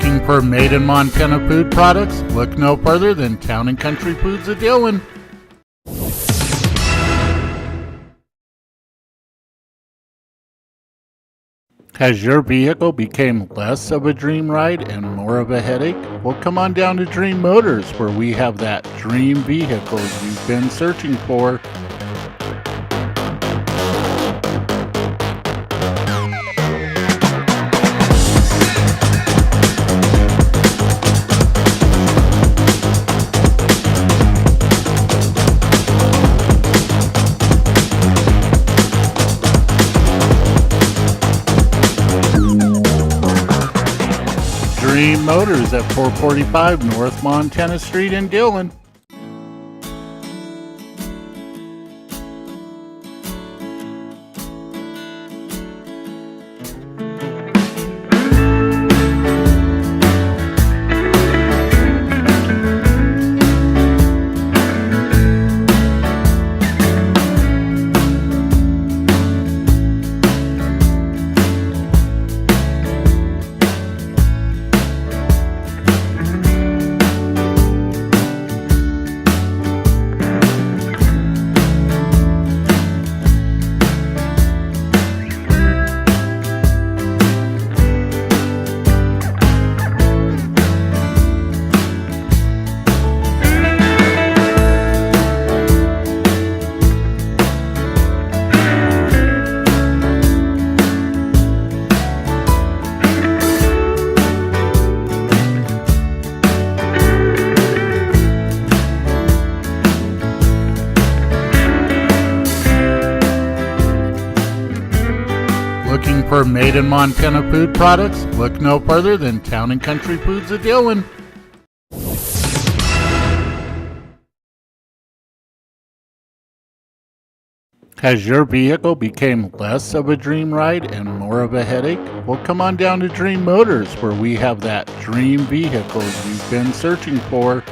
Looking for made in Montana food products? Look no further than Town and Country Foods of Dillon. Has your vehicle become less of a dream ride and more of a headache? Well, come on down to Dream Motors, where we have that dream vehicle you've been searching for. Dream Motors at 445 North Montana Street in Dillon. Looking for made in Montana food products? Look no further than Town and Country Foods of Dillon. Has your vehicle become less of a dream ride and more of a headache? Well, come on down to Dream Motors, where we have that dream vehicle you've been searching for.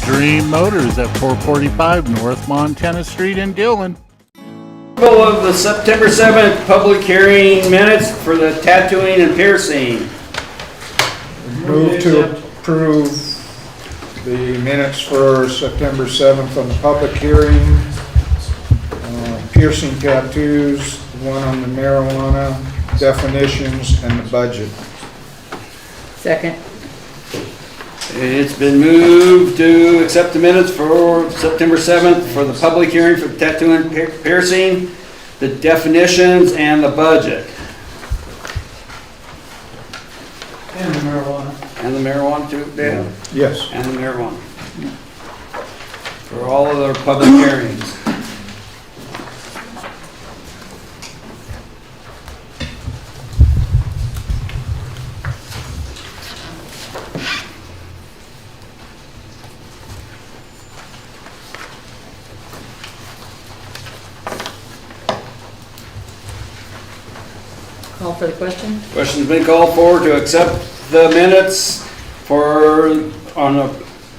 Dream Motors at 445 North Montana Street in Dillon. Approval of the September 7th public hearing minutes for the tattooing and piercing. Move to approve the minutes for September 7th on the public hearing. Piercing tattoos, one on the marijuana, definitions, and the budget. Second. It's been moved to accept the minutes for September 7th for the public hearing for tattoo and piercing, the definitions, and the budget. And the marijuana. And the marijuana too, Dan? Yes. And the marijuana. For all of their public hearings. Call for the question? Question's been called for to accept the minutes on a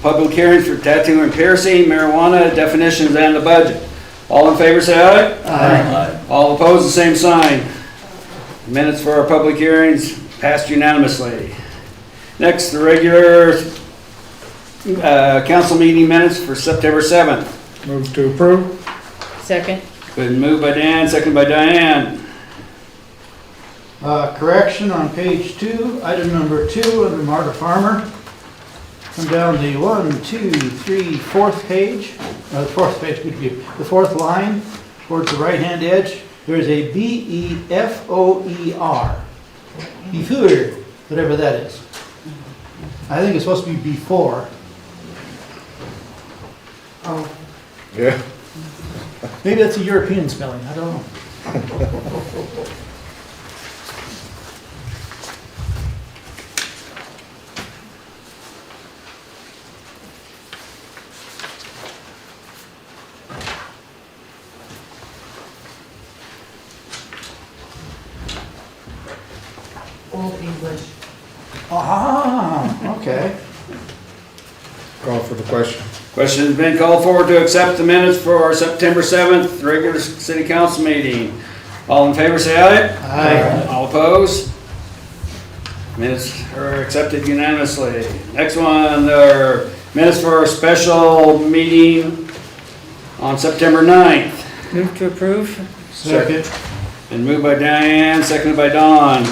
public hearing for tattoo and piercing, marijuana, definitions, and the budget. All in favor say aye. Aye. All opposed, the same sign. Minutes for our public hearings passed unanimously. Next, the regular council meeting minutes for September 7th. Move to approve. Second. Been moved by Dan, seconded by Diane. Correction on page 2, item number 2 under Marta Farmer. Come down the 1, 2, 3, fourth page. The fourth page would be the fourth line towards the right hand edge. There is a B-E-F-O-E-R. Before, whatever that is. I think it's supposed to be before. Oh. Yeah. Maybe that's a European spelling, I don't know. Call for the question. Question has been called for to accept the minutes for our September 7th regular city council meeting. All in favor, say aye. Aye. All opposed? Minutes are accepted unanimously. Next one, there are minutes for our special meeting on September 9th. Move to approve? Second. Been moved by Diane, seconded by Dawn.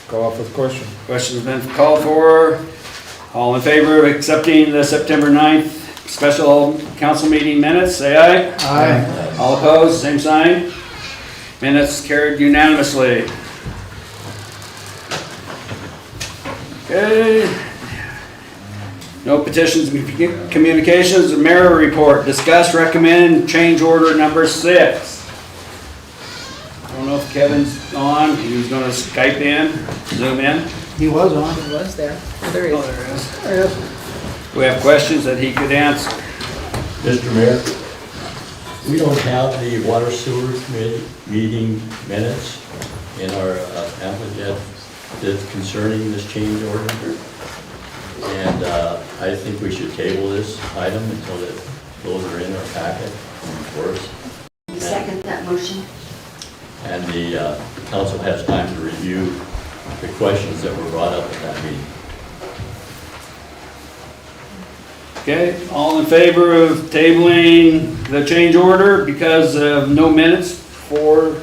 Call for the question. Question's been called for. All in favor of accepting the September 9th special council meeting minutes, say aye. Aye. All opposed, same sign. Minutes carried unanimously. Okay. No petitions, communications, the mayor report. Discuss, recommend, change order number 6. I don't know if Kevin's on. He was gonna Skype in, Zoom in. He was on. It was there. Oh, there he Oh, is. there it is. There it is. We have questions that he could answer. Mr. Mayor, we don't have the water sewer committee meeting minutes in our pamphlet yet that's concerning this change order. And I think we should table this item until those are in our packet for us. Second that motion. And the council has time to review the questions that were brought up at that meeting. Okay, all in favor of tabling the change order because of no minutes for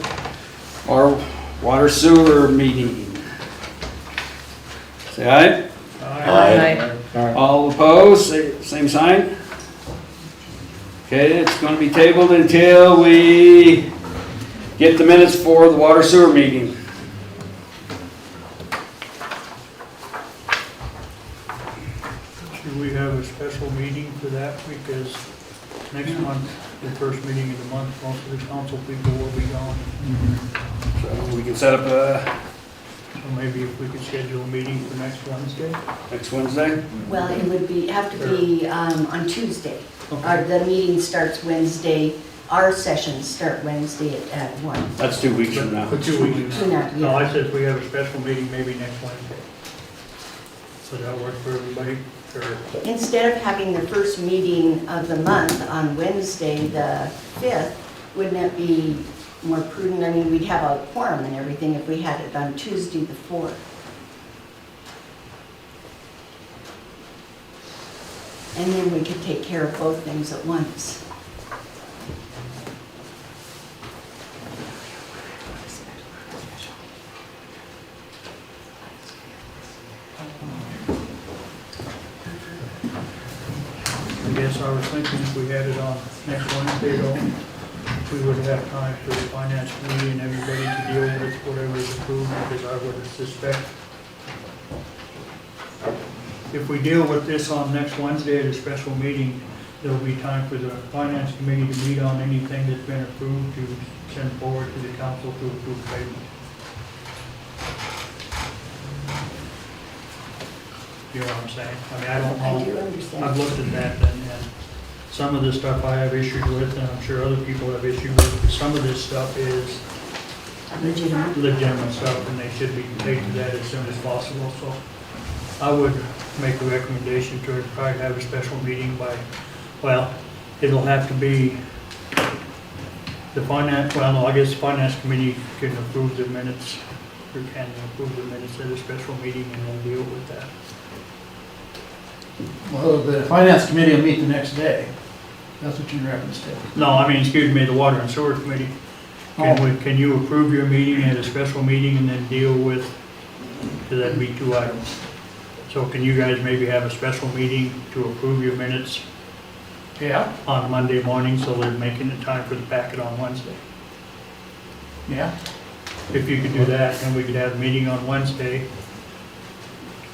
our water sewer meeting? Say aye. Aye. All opposed, same sign. Okay, it's gonna be tabled until we get the minutes for the water sewer meeting. Should we have a special meeting for that, because next month, the first meeting of the month, most of the council people will be gone. So we can set up a So maybe if we could schedule a meeting for next Wednesday? next Wednesday. Well, it would be, have to be on Tuesday. The meeting starts Wednesday, our sessions start Wednesday at 1. That's 2 weeks from now. For 2 weeks. Two now, No, I yeah. said if we have a special meeting, maybe next Wednesday. Does that work for everybody? Or Instead of having the first meeting of the month on Wednesday, the 5th, wouldn't it be more prudent? I mean, we'd have a quorum and everything if we had it on Tuesday, the 4th. And then we could take care of both things at once. I guess I was thinking if we had it on next Wednesday, though, we would have time for the finance committee and everybody to deal with whatever is approved, because I would suspect if we deal with this on next Wednesday at a special meeting, there'll be time for the finance committee to meet on anything that's been approved to send forward to the council to approve payment. You know what I'm saying? I mean, I don't know. I do understand. I've looked at that, and some of the stuff I have issues with, and I'm sure other people have issues with, but some of this stuff is Legitimate. legitimate stuff, and they should be paid to that as soon as possible, so I would make a recommendation to try to have a special meeting by, well, it'll have to be the finance, well, no, I guess the finance committee can approve the minutes, or can approve the minutes at a special meeting, and we'll deal with that. Well, the finance committee will meet the next day. That's what you're reference to. No, I mean, excuse me, the water and sewer committee. Can you approve your meeting at a special meeting and then deal with, because that'd be 2 items. So can you guys maybe have a special meeting to approve your minutes Yeah, on Monday morning, so they're making the time for the packet on Wednesday? yeah. If you could do that, then we could have a meeting on Wednesday,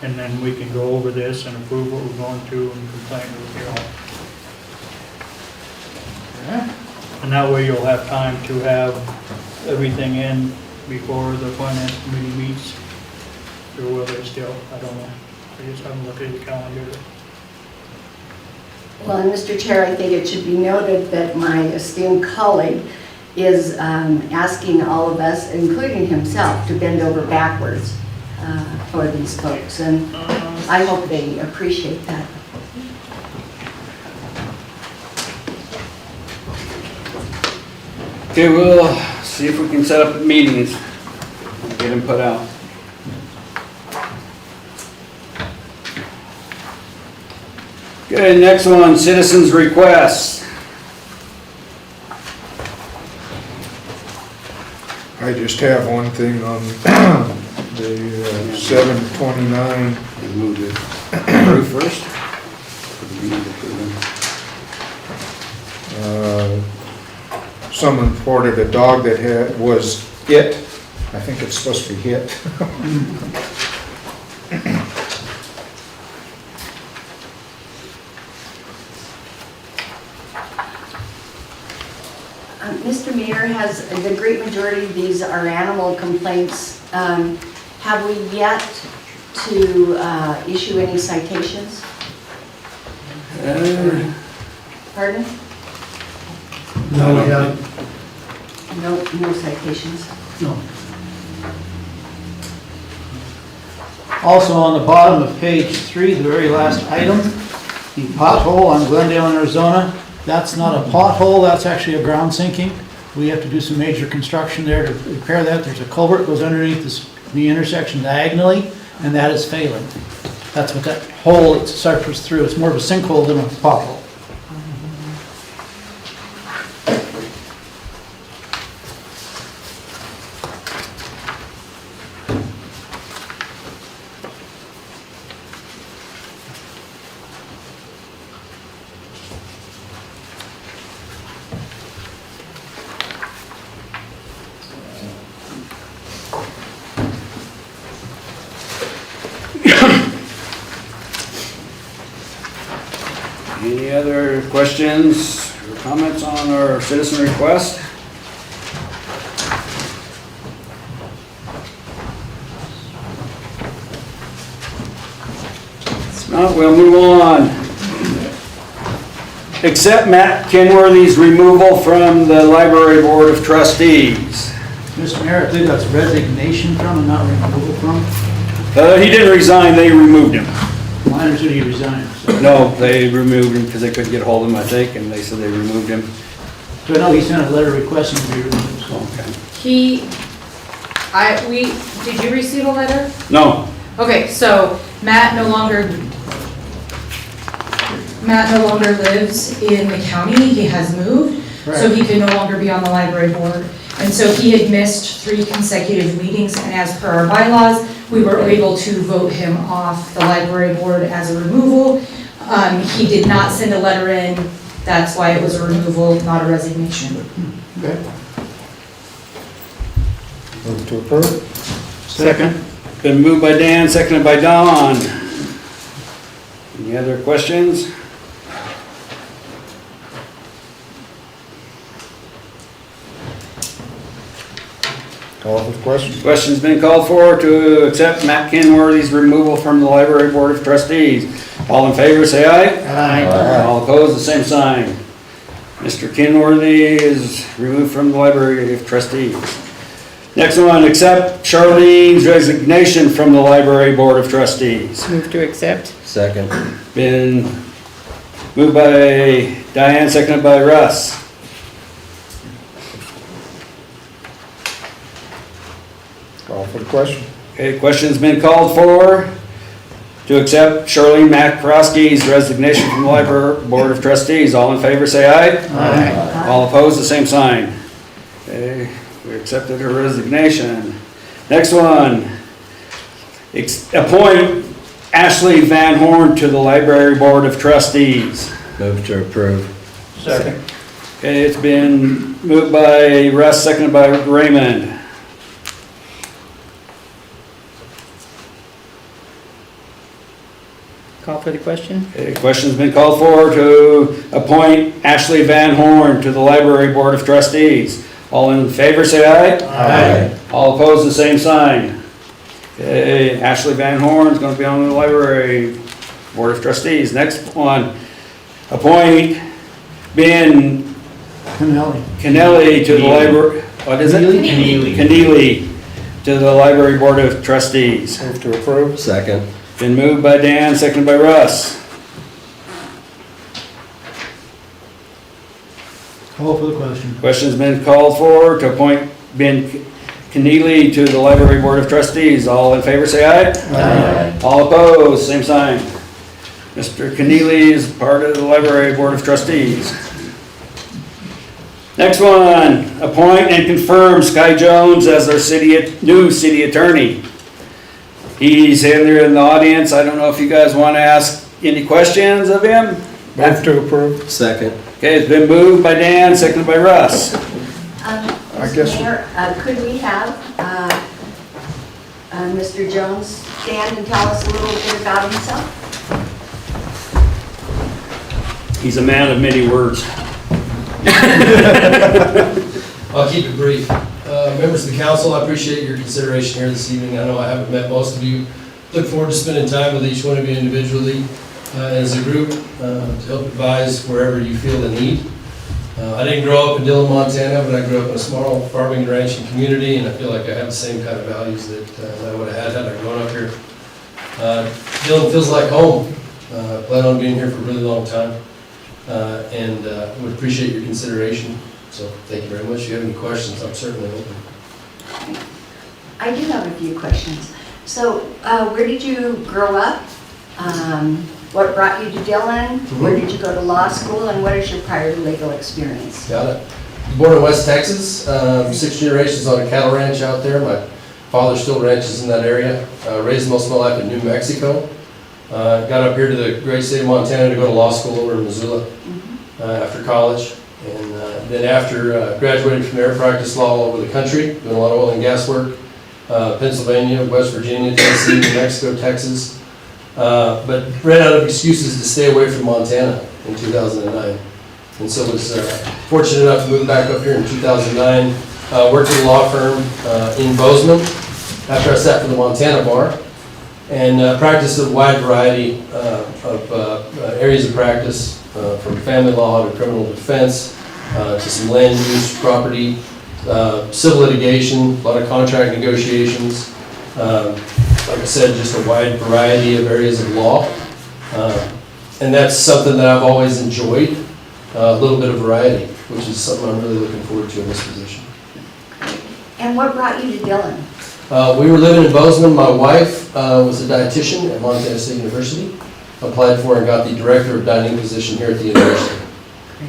and then we can go over this and approve what we're going to and complain with you all. Yeah. And that way you'll have time to have everything in before the finance committee meets. Or will they still? I don't know. I just haven't looked at the calendar. Well, and Mr. Chair, I think it should be noted that my esteemed colleague is asking all of us, including himself, to bend over backwards for these folks. And I hope they appreciate that. Okay, we'll see if we can set up meetings, get them put out. Okay, next one, citizens' requests. I just have one thing on the 729. Move it. Approve first? Someone reported a dog that was hit. I think it's supposed to be hit. Mr. Mayor, has the great majority of these are animal complaints. Have we yet to issue any citations? Pardon? No, we haven't. No citations. No. Also on the bottom of page 3, the very last item, the pothole on Glendale, Arizona, that's not a pothole, that's actually a ground sinking. We have to do some major construction there to repair that. There's a culvert goes underneath the intersection diagonally, and that is failing. That's what that hole it suffers through. It's more of a sinkhole than a pothole. Any other questions or comments on our citizen request? If not, we'll move on. Accept Matt Kenworthy's removal from the Library Board of Trustees. Mr. Mayor, I think that's resignation from and not removal from. He didn't resign, they removed him. I understood he resigned. So No, they removed him because they couldn't get a hold of him, I think, and they said they removed him. I know he sent a letter requesting to be removed. So. Okay. Did you receive a letter? No, Okay, so Matt no longer lives in the county, he has moved, so he can no longer be on the library board. And so he had missed 3 consecutive meetings, and as per our bylaws, we were able to vote him off the library board as a removal. He did not send a letter in, that's why it was a removal, not a resignation. Okay. Move to approve. Second. been moved by Dan, seconded by Don. Any other questions? Call for the question. Question's been called for to accept Matt Kenworthy's removal from the Library Board of Trustees. All in favor, say aye. Aye. All opposed, the same sign. Mr. Kenworthy is removed from the Library of Trustees. Next one, accept Charlene's resignation from the Library Board of Trustees. Move to accept. Second. Been moved by Diane, seconded by Russ. Call for the question. Okay, question's been called for to accept Charlene McCroskey's resignation from the Library Board of Trustees. All in favor, say aye. Aye. All opposed, the same sign. Okay, we accepted her resignation. Next one, appoint Ashley Van Horn to the Library Board of Trustees. Move to approve. Second. Okay, it's been moved by Russ, seconded by Raymond. Call for the question. Okay, question's been called for to appoint Ashley Van Horn to the Library Board of Trustees. All in favor, say aye. Aye. All opposed, the same sign. Okay, Ashley Van Horn is gonna be on the Library Board of Trustees. Next one, appoint Ben Kennelly to the library, what is it? Keneally to the Library Board of Trustees. Move to approve. Second. Been moved by Dan, seconded by Russ. Call for the question. Question's been called for to appoint Ben Keneally to the Library Board of Trustees. All in favor, say aye. Aye. All opposed, same sign. Mr. Keneally is part of the Library Board of Trustees. Next one, appoint and confirm Sky Jones as our new city attorney. He's in there in the audience. I don't know if you guys want to ask any questions of him? Move to approve. Second. Okay, it's been moved by Dan, seconded by Russ. guess- Mr. Mayor, could we have Mr. Jones stand and tell us a little bit about himself? He's a man of many words. I'll keep it brief. Members of the council, I appreciate your consideration here this evening. I know I haven't met most of you. Look forward to spending time with each one of you individually and as a group to help advise wherever you feel the need. I didn't grow up in Dillon, Montana, but I grew up in a small farming and ranching community, and I feel like I have the same kind of values that I would have had I grown up here. Dillon feels like home. I plan on being here for a really long time, and would appreciate your consideration. So thank you very much. If you have any questions, I'm certainly open. I do have a few questions. So where did you grow up? What brought you to Dillon? Where did you go to law school? And what is your prior legal experience? Got it. Born in West Texas, 6 generations on a cattle ranch out there. My father still ranches in that area. Raised most of my life in New Mexico. Got up here to the great state of Montana to go to law school over in Missoula after college. And then after graduating from there, practiced law all over the country, doing a lot of oil and gas work. Pennsylvania, West Virginia, Tennessee, New Mexico, Texas. But ran out of excuses to stay away from Montana in 2009. And so was fortunate enough to move back up here in 2009. Worked at a law firm in Bozeman after I sat for the Montana bar. And practiced a wide variety of areas of practice, from family law to criminal defense, to some land use, property, civil litigation, a lot of contract negotiations. Like I said, just a wide variety of areas of law. And that's something that I've always enjoyed, a little bit of variety, which is something I'm really looking forward to in this position. And what brought you to Dillon? We were living in Bozeman. My wife was a dietitian at Montana State University. Applied for and got the director of dining position here at the university.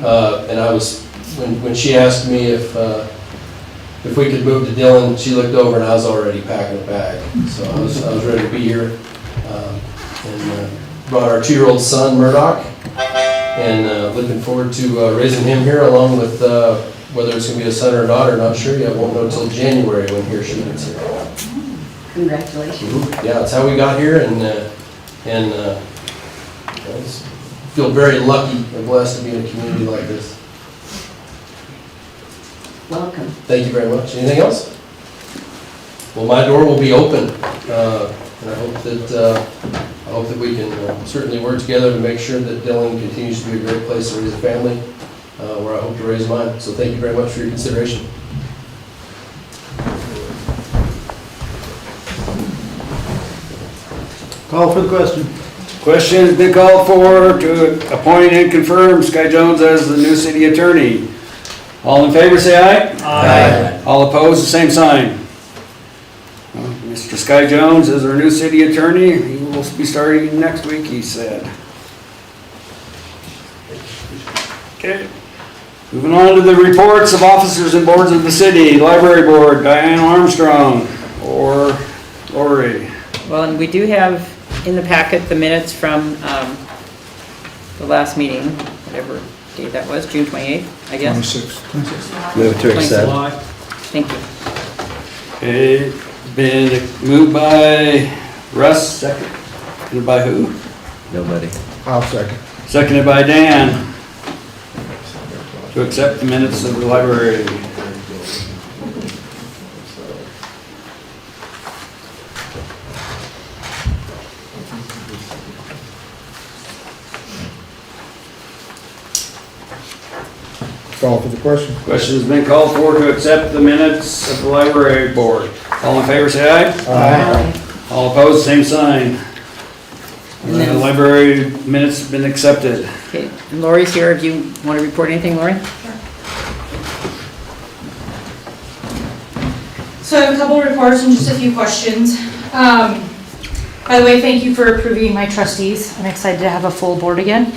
And I was, when she asked me if we could move to Dillon, she looked over and I was already packing a bag. So I was ready to be here. And brought our 2-year-old son, Murdoch, and looking forward to raising him here along with whether it's going to be a son or a daughter, not sure yet. Won't know until January when he or she gets here. Congratulations. Yeah, that's how we got here, and I feel very lucky and blessed to be in a community like this. Welcome. Thank you very much. Anything else? Well, my door will be open, and I hope that we can certainly work together to make sure that Dillon continues to be a great place to raise a family, where I hope to raise mine. So thank you very much for your consideration. Call for the question. Question's been called for to appoint and confirm Sky Jones as the new city attorney. All in favor, say aye. Aye. All opposed, the same sign. Mr. Sky Jones is our new city attorney. He will be starting next week, he said. Okay. Moving on to the reports of officers and boards of the city. Library Board, Diane Armstrong or Lori. Well, and we do have in the packet the minutes from the last meeting, whatever date that was, June 28th, I guess. 26. Move to accept. Thank you. Okay, been moved by Russ, seconded by who? Nobody. I'll second. Seconded by Dan. To accept the minutes of the library. Call for the question. Question has been called for to accept the minutes of the library board. All in favor, say aye. Aye. All opposed, same sign. The library minutes have been accepted. Okay, and Lori's here. Do you want to report anything, Lori? So I have a couple of reports and just a few questions. By the way, thank you for approving my trustees. I'm excited to have a full board again.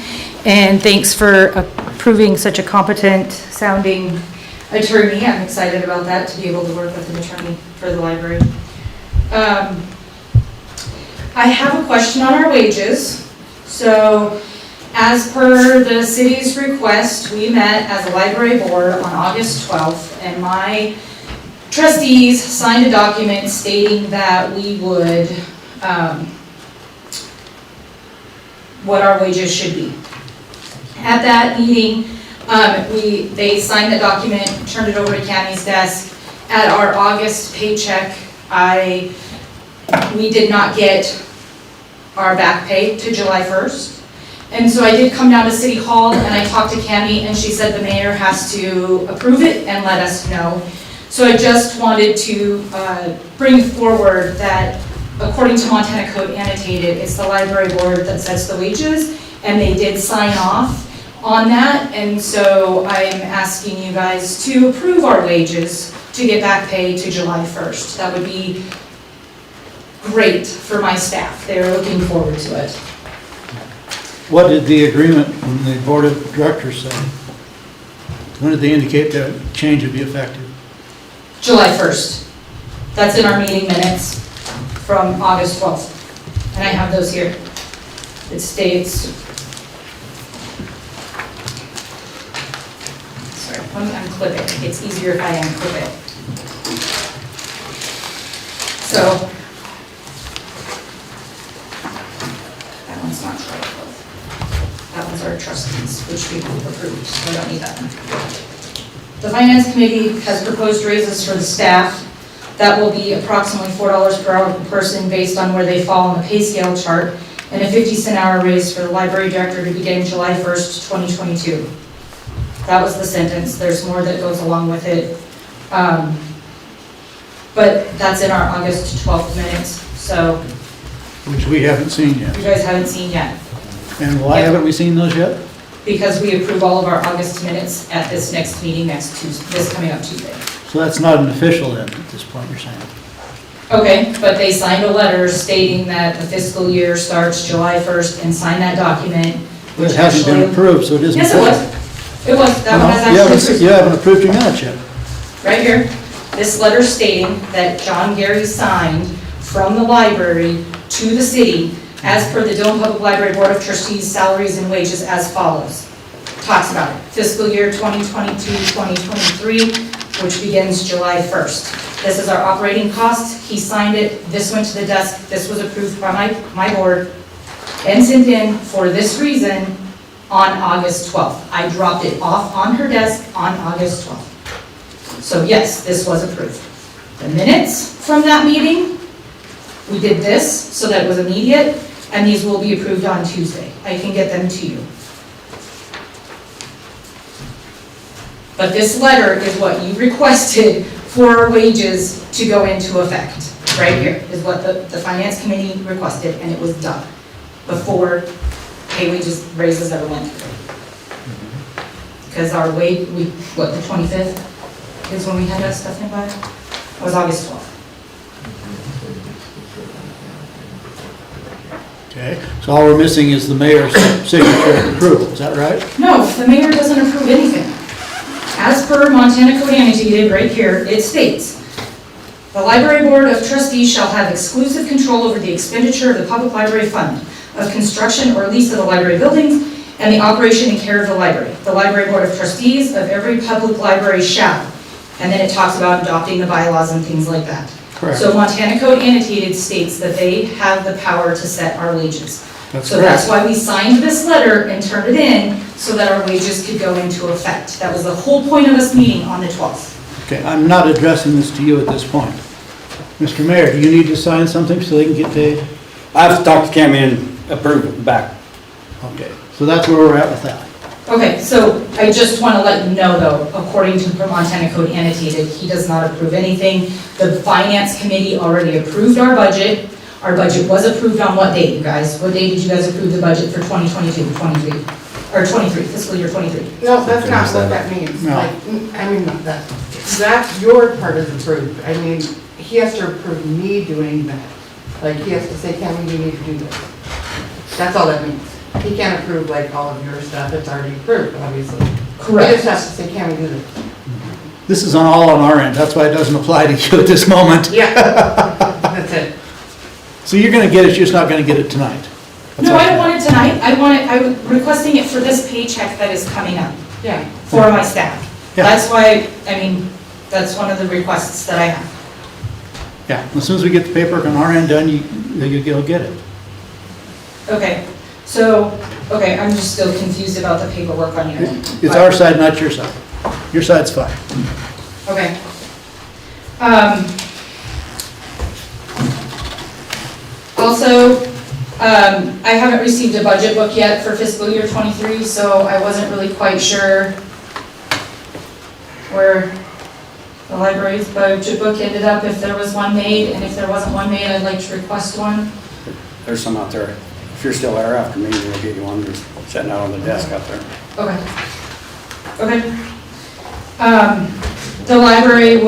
And thanks for approving such a competent sounding attorney. I'm excited about that, to be able to work with an attorney for the library. I have a question on our wages. So as per the city's request, we met as a library board on August 12th, and my trustees signed a document stating that we would, what our wages should be. At that meeting, they signed the document, turned it over to Cammie's desk. At our August paycheck, we did not get our back pay to July 1st. And so I did come down to City Hall and I talked to Cammie, and she said the mayor has to approve it and let us know. So I just wanted to bring forward that according to Montana Code Annotated, it's the library board that sets the wages, and they did sign off on that. And so I'm asking you guys to approve our wages to get back pay to July 1st. That would be great for my staff. They're looking forward to it. What did the agreement from the board of directors say? When did they indicate that change would be effective? July 1st. That's in our meeting minutes from August 12th. And I have those here. It states, sorry, unclip it. It's easier if I unclip it. So, that one's not July 12th. That one's our trustees, which we approved, so I don't need that one. The Finance Committee has proposed raises for the staff. That will be approximately $4 per hour per person based on where they fall on the pay scale chart, and a 50-cent hour raise for the library director to begin July 1st, 2022. That was the sentence. There's more that goes along with it. But that's in our August 12th minutes, so Which we haven't seen yet. you guys haven't seen yet. And why haven't we seen those yet? Because we approve all of our August minutes at this next meeting next Tuesday, this coming up Tuesday. So that's not an official then, at this point, you're saying? Okay, but they signed a letter stating that the fiscal year starts July 1st and signed that document, But which it hasn't been actually. approved, so it isn't. Yes, it was. It was, that one You was actually haven't approved. approved your minutes yet. Right here, this letter stating that John Gary signed from the library to the city as per the Dillon Public Library Board of Trustees salaries and wages as follows. Talks about it, fiscal year 2022-2023, which begins July 1st. This is our operating costs. He signed it. This went to the desk. This was approved by my board and sent in for this reason on August 12th. I dropped it off on her desk on August 12th. So yes, this was approved. The minutes from that meeting, we did this so that it was immediate, and these will be approved on Tuesday. I can get them to you. But this letter is what you requested for our wages to go into effect. Right here is what the Finance Committee requested, and it was done before pay wages raises ever went through. Because our the 25th is when we had that stuff in by? It was August 12th. Okay, so all we're missing is the mayor's signature of approval, is that right? No, the mayor doesn't approve anything. As per Montana Code Annotated, right here, it states, the Library Board of Trustees shall have exclusive control over the expenditure of the Public Library Fund, of construction or lease of the library buildings, and the operation and care of the library. The Library Board of Trustees of every public library shall. And then it talks about adopting the bylaws and things like that. Correct. So Montana Code Annotated states that they have the power to set our wages. That's So that's why we signed this letter and turned it in, so that our wages could go into effect. That was the whole point of us meeting on the 12th. Okay, I'm not addressing this to you at this point. Mr. Mayor, do you need to sign something so they can get paid? I've talked to Cammie and approved it back. Okay, so that's where we're at with that. Okay, so I just want to let you know though, according to Montana Code annotated, he does not approve anything. The finance committee already approved our budget. Our budget was approved on what date, you guys? What date did you guys approve the budget for 2022, 23? Or 23, fiscal year 23? No, that's not what that means. No. Like, I mean, that's your part is approved. I mean, he has to approve me doing that. Like, he has to say, Kevin, you need to do this. That's all that means. He can't approve like all of your stuff, it's already approved, obviously. Correct. He just has to say, can we do this? This is all on our end, that's why it doesn't apply to you at this moment. Yeah, that's it. So you're gonna get it, you're just not gonna get it tonight. That's No, all. I don't want it tonight. I'm requesting it for this paycheck that is coming up Yeah. for my staff. Yeah. That's why, I mean, that's one of the requests that I have. Yeah, as soon as we get the paperwork on our end done, you'll get it. Okay, so, okay, I'm just still confused about the paperwork on your end. It's our side, not your side. Your side's fine. Okay. Also, I haven't received a budget book yet for fiscal year '23, so I wasn't really quite sure where the library's budget book ended up, if there was one made, and if there wasn't one made, I'd like to request one. There's some out there. If you're still there after me, we'll get you one. They're sitting out on the desk out there. Okay. Okay. The library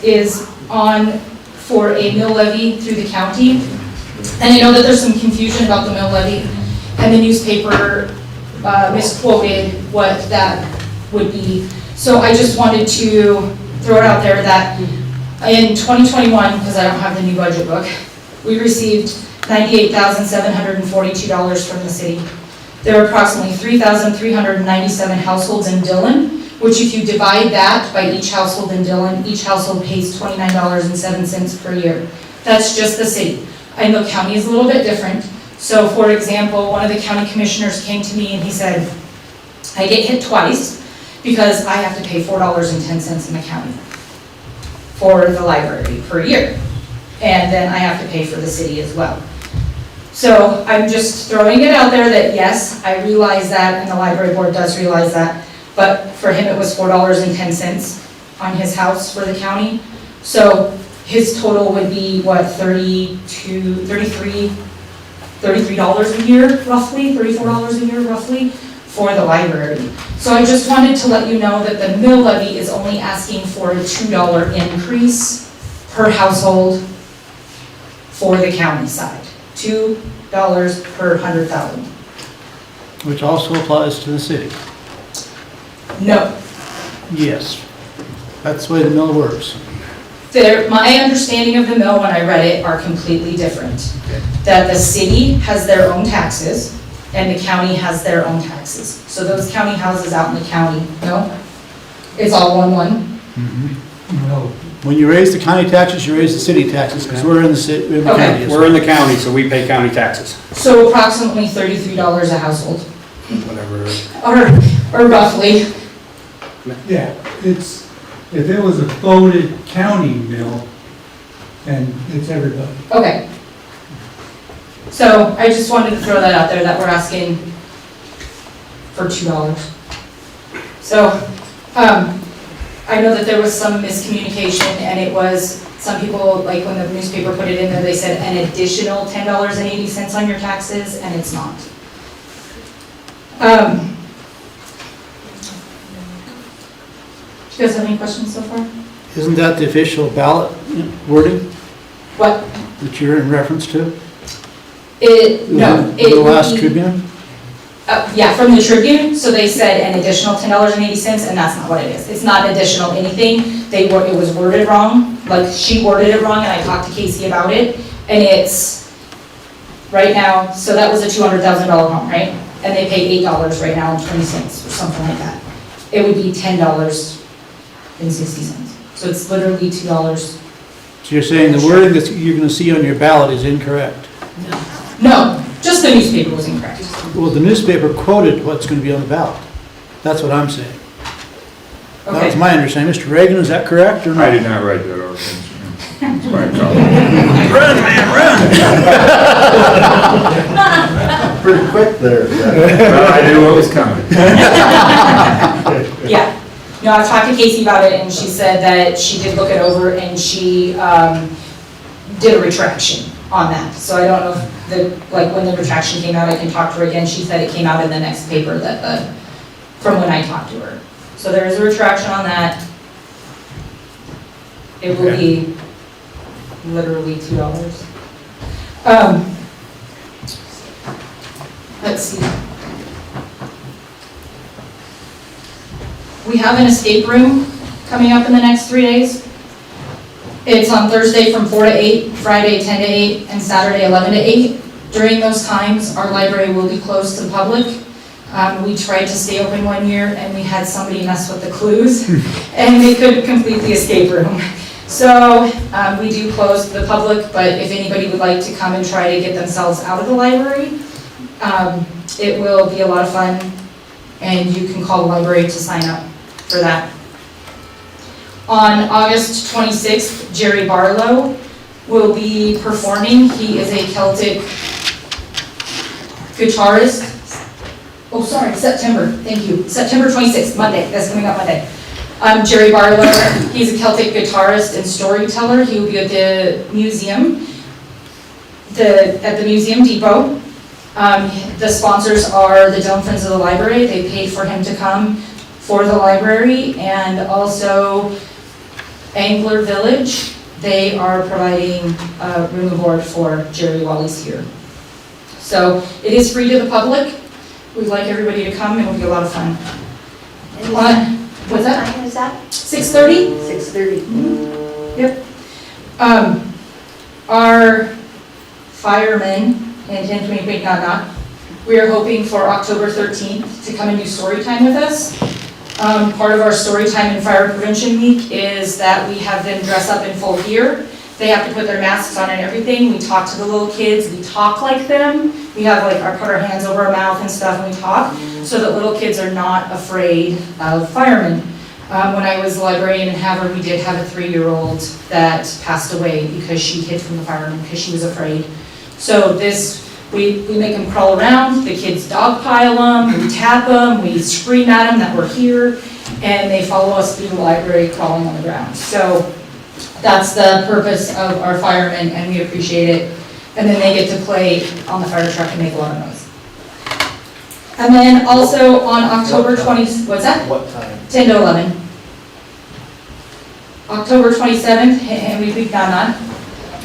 is on for a mill levy through the county. And I know that there's some confusion about the mill levy, and the newspaper misquoted what that would be. So I just wanted to throw it out there that in 2021, because I don't have the new budget book, we received $98,742 from the city. There are approximately 3,397 households in Dillon, which if you divide that by each household in Dillon, each household pays $29.07 per year. That's just the city. I know county is a little bit different. So for example, one of the county commissioners came to me and he said, I get hit twice because I have to pay $4.10 in the county for the library per year. And then I have to pay for the city as well. So I'm just throwing it out there that yes, I realize that and the library board does realize that, but for him it was $4.10 on his house for the county. So his total would be what, $33 a year roughly, $34 a year roughly for the library. So I just wanted to let you know that the mill levy is only asking for a $2 increase per household for the county side. $2 per 100,000. Which also applies to the city. No, Yes. That's the way the mill works. my understanding of the mill when I read it are completely different. That the city has their own taxes and the county has their own taxes. So those county houses out in the county, no? It's all one? No. When you raise the county taxes, you raise the city taxes, because we're in the city, in the Okay. county. as We're in the county, so we pay county taxes, So approximately $33 a household, whatever it is. or roughly. Yeah, it's, if it was a voted county mill, and it's everybody. Okay. So I just wanted to throw that out there, that we're asking for $2. So, I know that there was some miscommunication, and it was, some people, like when the newspaper put it in there, they said an additional $10.80 on your taxes, and it's not. Do you guys have any questions so far? Isn't that the official ballot wording What? that you're in reference to? No. The last Tribune? Yeah, from the Tribune, so they said an additional $10.80, and that's not what it is. It's not additional anything, it was worded wrong, like she worded it wrong, and I talked to Casey about it, and it's, right now, so that was a $200,000 home, right? And they pay $8 right now and 20 cents, or something like that. It would be $10.60, so it's literally $2. So you're saying the wording that you're going to see on your ballot is incorrect? No, just the newspaper was incorrect. Well, the newspaper quoted what's going to be on the ballot. That's what I'm saying. That was Okay. my understanding. Mr. Reagan, is that correct or not? I did not write that ordinance. It's my copy. Run, man, run! pretty quick there. Well, I knew what was coming. Yeah. No, I've talked to Casey about it, and she said that she did look it over, and she did a retraction on that. So I don't know if when the retraction came out, I can talk to her again. She said it came out in the next paper from when I talked to her. So there is a retraction on that. It will be literally $2. Let's see. We have an escape room coming up in the next 3 days. It's on Thursday from 4 to 8, Friday 10 to 8, and Saturday 11 to 8. During those times, our library will be closed to the public. We tried to stay open one year, and we had somebody mess with the clues, and they couldn't complete the escape room. So we do close to the public, but if anybody would like to come and try to get themselves out of the library, it will be a lot of fun, and you can call the library to sign up for that. On August 26th, Jerry Barlow will be performing. He is a Celtic guitarist. Oh, sorry, September, thank you. September 26th, Monday, that's coming up Monday. Jerry Barlow, he's a Celtic guitarist and storyteller. He will be at the museum, at the Museum Depot. The sponsors are the Dillon Friends of the Library. They paid for him to come for the library, and also Angler Village. They are providing room and board for Jerry while he's here. So it is free to the public. We'd like everybody to come. It will be a lot of fun. What's that? What time is that? 6:30? 6:30. Yep. Our firemen in 1028 Nana, we are hoping for October 13th to come and do story time with us. Part of our story time and fire prevention week is that we have them dress up in full gear. They have to put their masks on and everything. We talk to the little kids. We talk like them. We have put our hands over our mouth and stuff, and we talk so that little kids are not afraid of firemen. When I was a librarian in Havre, we did have a 3-year-old that passed away because she hid from the firemen because she was afraid. So we make them crawl around, the kids dogpile them, we tap them, we scream at them that we're here, and they follow us through the library crawling on the ground. So that's the purpose of our firemen, and we appreciate it. And then they get to play on the fire truck and make a lot of noise. And then also on October 20th, what's that? What time? 10 to 11. October 27th, Henry Week Nana.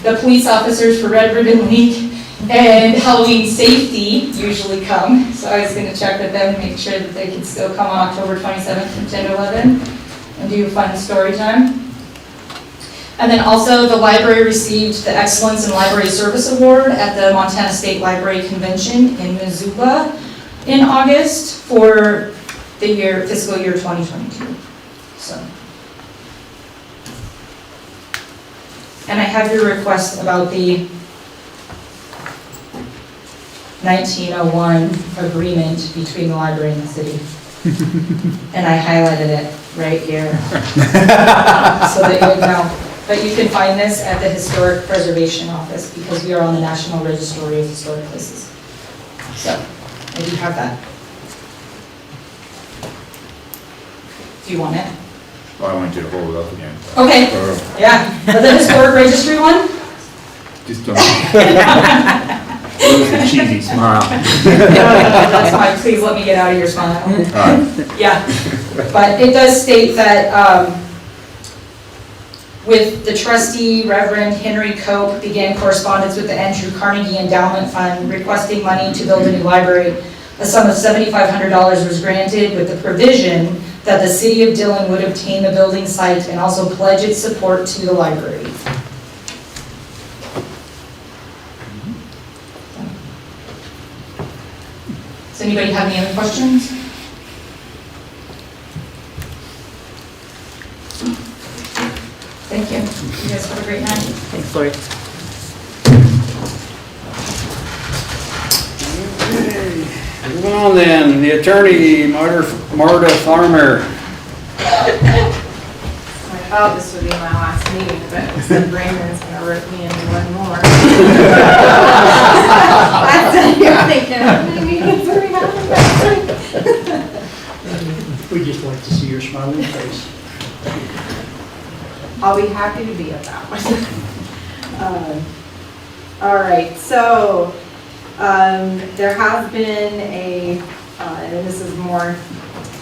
The police officers for Red Ribbon Week and Halloween Safety usually come. So I was going to check with them and make sure that they can still come on October 27th from 10 to 11 and do a fun story time. And then also the library received the Excellence in Library Service Award at the Montana State Library Convention in Missoula in August for the fiscal year 2022. So. And I have your request about the 1901 agreement between the library and the city. And I highlighted it right here. So that you would know. But you can find this at the Historic Preservation Office because we are on the National Registry of Historic Places. So, I do have that. Do you want it? Well, I want you to hold it up again. Okay, yeah. But the Historic Registry one? Just don't. Lose the cheesy smile. That's fine, please let me get out of your smile. Yeah, but it does state that with the trustee, Reverend Henry Cope began correspondence with the Andrew Carnegie Endowment Fund requesting money to build a new library. A sum of $7,500 was granted with the provision that the city of Dillon would obtain the building site and also pledge its support to the library. Does anybody have any other questions? Thank you. You guys have a great night. Thanks, Lori. Moving on then, the attorney, Marta Farmer. I thought this would be my last meeting, but it said Brandon's gonna rip me into one more. That's sitting here thinking, how many meetings are we having next week? We just like to see your smiling face. I'll be happy to be at that one. All right, so there has been and this is more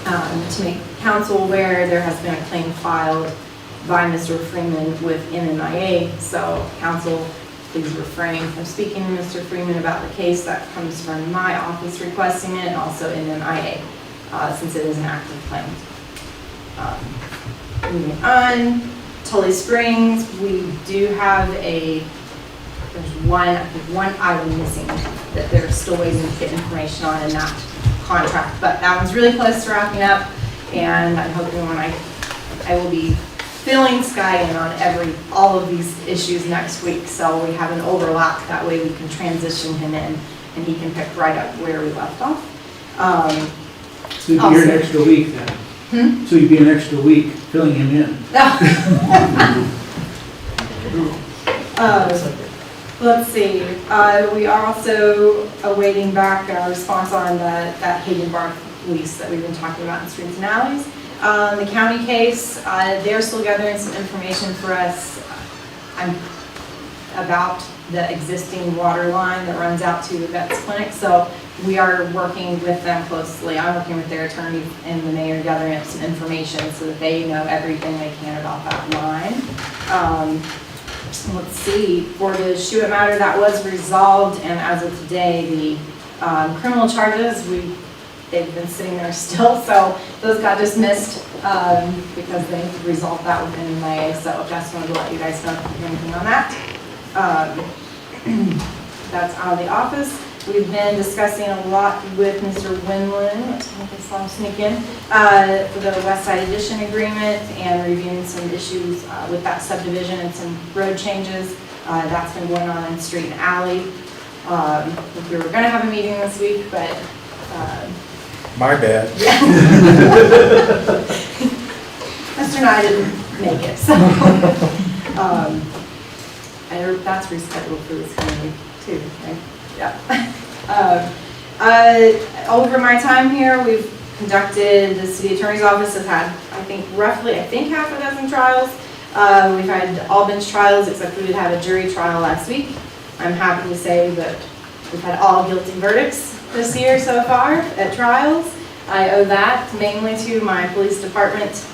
to make council aware, there has been a claim filed by Mr. Freeman with MMIA. So council, please refrain from speaking to Mr. Freeman about the case. That comes from my office requesting it, and also MMIA, since it is an active claim. Moving on, Tully Springs, we do have there's one item missing that they're still waiting to get information on in that contract, but that one's really close to wrapping up, and I'm hoping when I will be filling Sky in on all of these issues next week, so we have an overlap, that way we can transition him in and he can pick right up where we left off. So you'd be here an extra week then? So you'd be an extra week filling him in? Let's see, we are also awaiting back a response on that Hayden Barth lease that we've been talking about in Streets and Alleys. The county case, they're still gathering some information for us about the existing water line that runs out to the vet's clinic. So we are working with them closely. I'm working with their attorney and the mayor gathering up some information so that they know everything they can about that line. Let's see, for the Shuett matter, that was resolved, and as of today, the criminal charges, they've been sitting there still, so those got dismissed because they resolved that within May. So just wanted to let you guys know if you have anything on that. That's out of the office. We've been discussing a lot with Mr. Winland, I think I saw him sneak in, for the West Side Addition agreement and reviewing some issues with that subdivision and some road changes. That's been going on in Street and Alley. We were going to have a meeting this week, but My bad. Mr. and I didn't make it, so that's rescheduled for this coming week too, right? Yeah. Over my time here, we've conducted, the city attorney's office has had, I think half a dozen trials. We've had all bench trials, except we did have a jury trial last week. I'm happy to say that we've had all guilty verdicts this year so far at trials. I owe that mainly to my police department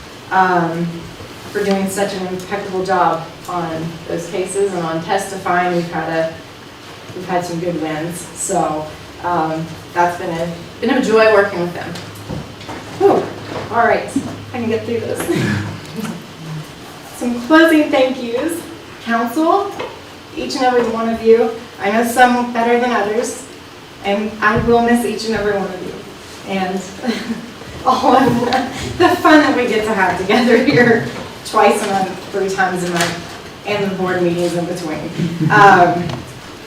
for doing such an impeccable job on those cases and on testifying. We've had some good wins, so that's been a joy working with them. Whew. All right, I can get through this. Some closing thank yous. Council, each and every one of you. I know some better than others, and I will miss each and every one of you. And all of the fun that we get to have together here twice a month, 3 times a month, and the board meetings in between.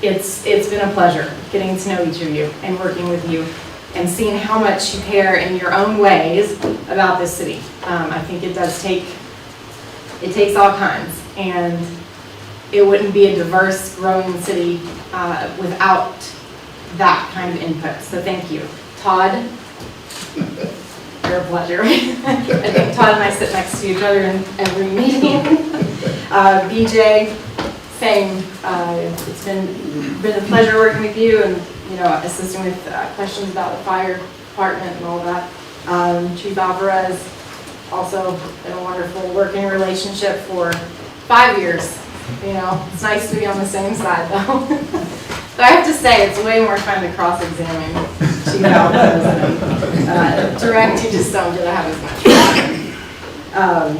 It's been a pleasure getting to know each of you and working with you and seeing how much you care in your own ways about this city. I think it takes all kinds, and it wouldn't be a diverse, growing city without that kind of input. So thank you. Todd, you're a pleasure. I think Todd and I sit next to each other in every meeting. BJ, same. It's been a pleasure working with you and assisting with questions about the fire department and all that. Chief Alvarez, also been a wonderful working relationship for 5 years. It's nice to be on the same side though. But I have to say, it's way more fun to cross-examine Chief Alvarez and direct. You just don't get to have as much fun.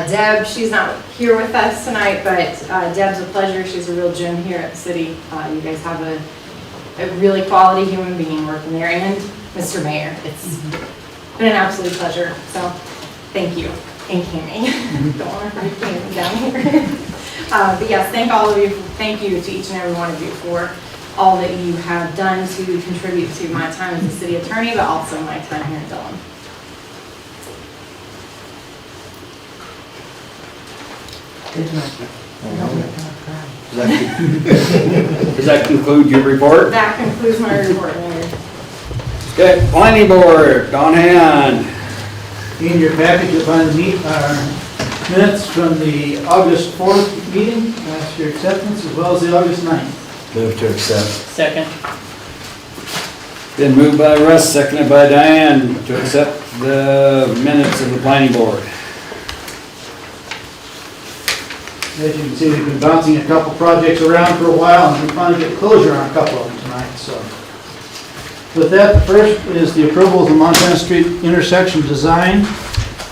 Deb, she's not here with us tonight, but Deb's a pleasure. She's a real gem here at the city. You guys have a really quality human being working there, and Mr. Mayor. It's been an absolute pleasure. So thank you. And Kimmy. Don't want to forget Kimmy down here. But yes, thank all of you. Thank you to each and every one of you for all that you have done to contribute to my time as a city attorney, but also my time here in Dillon. Does that conclude your report? That concludes my report, Mayor. Okay, planning board, Don Hand. In your package, you'll find the minutes from the August 4th meeting. Ask your acceptance, as well as the August 9th. Move to accept. Second. Been moved by Russ, seconded by Diane to accept the minutes of the planning board. As you can see, we've been bouncing a couple projects around for a while, and we finally get closure on a couple of them tonight, so. With that, the first is the approval of the Montana Street intersection design.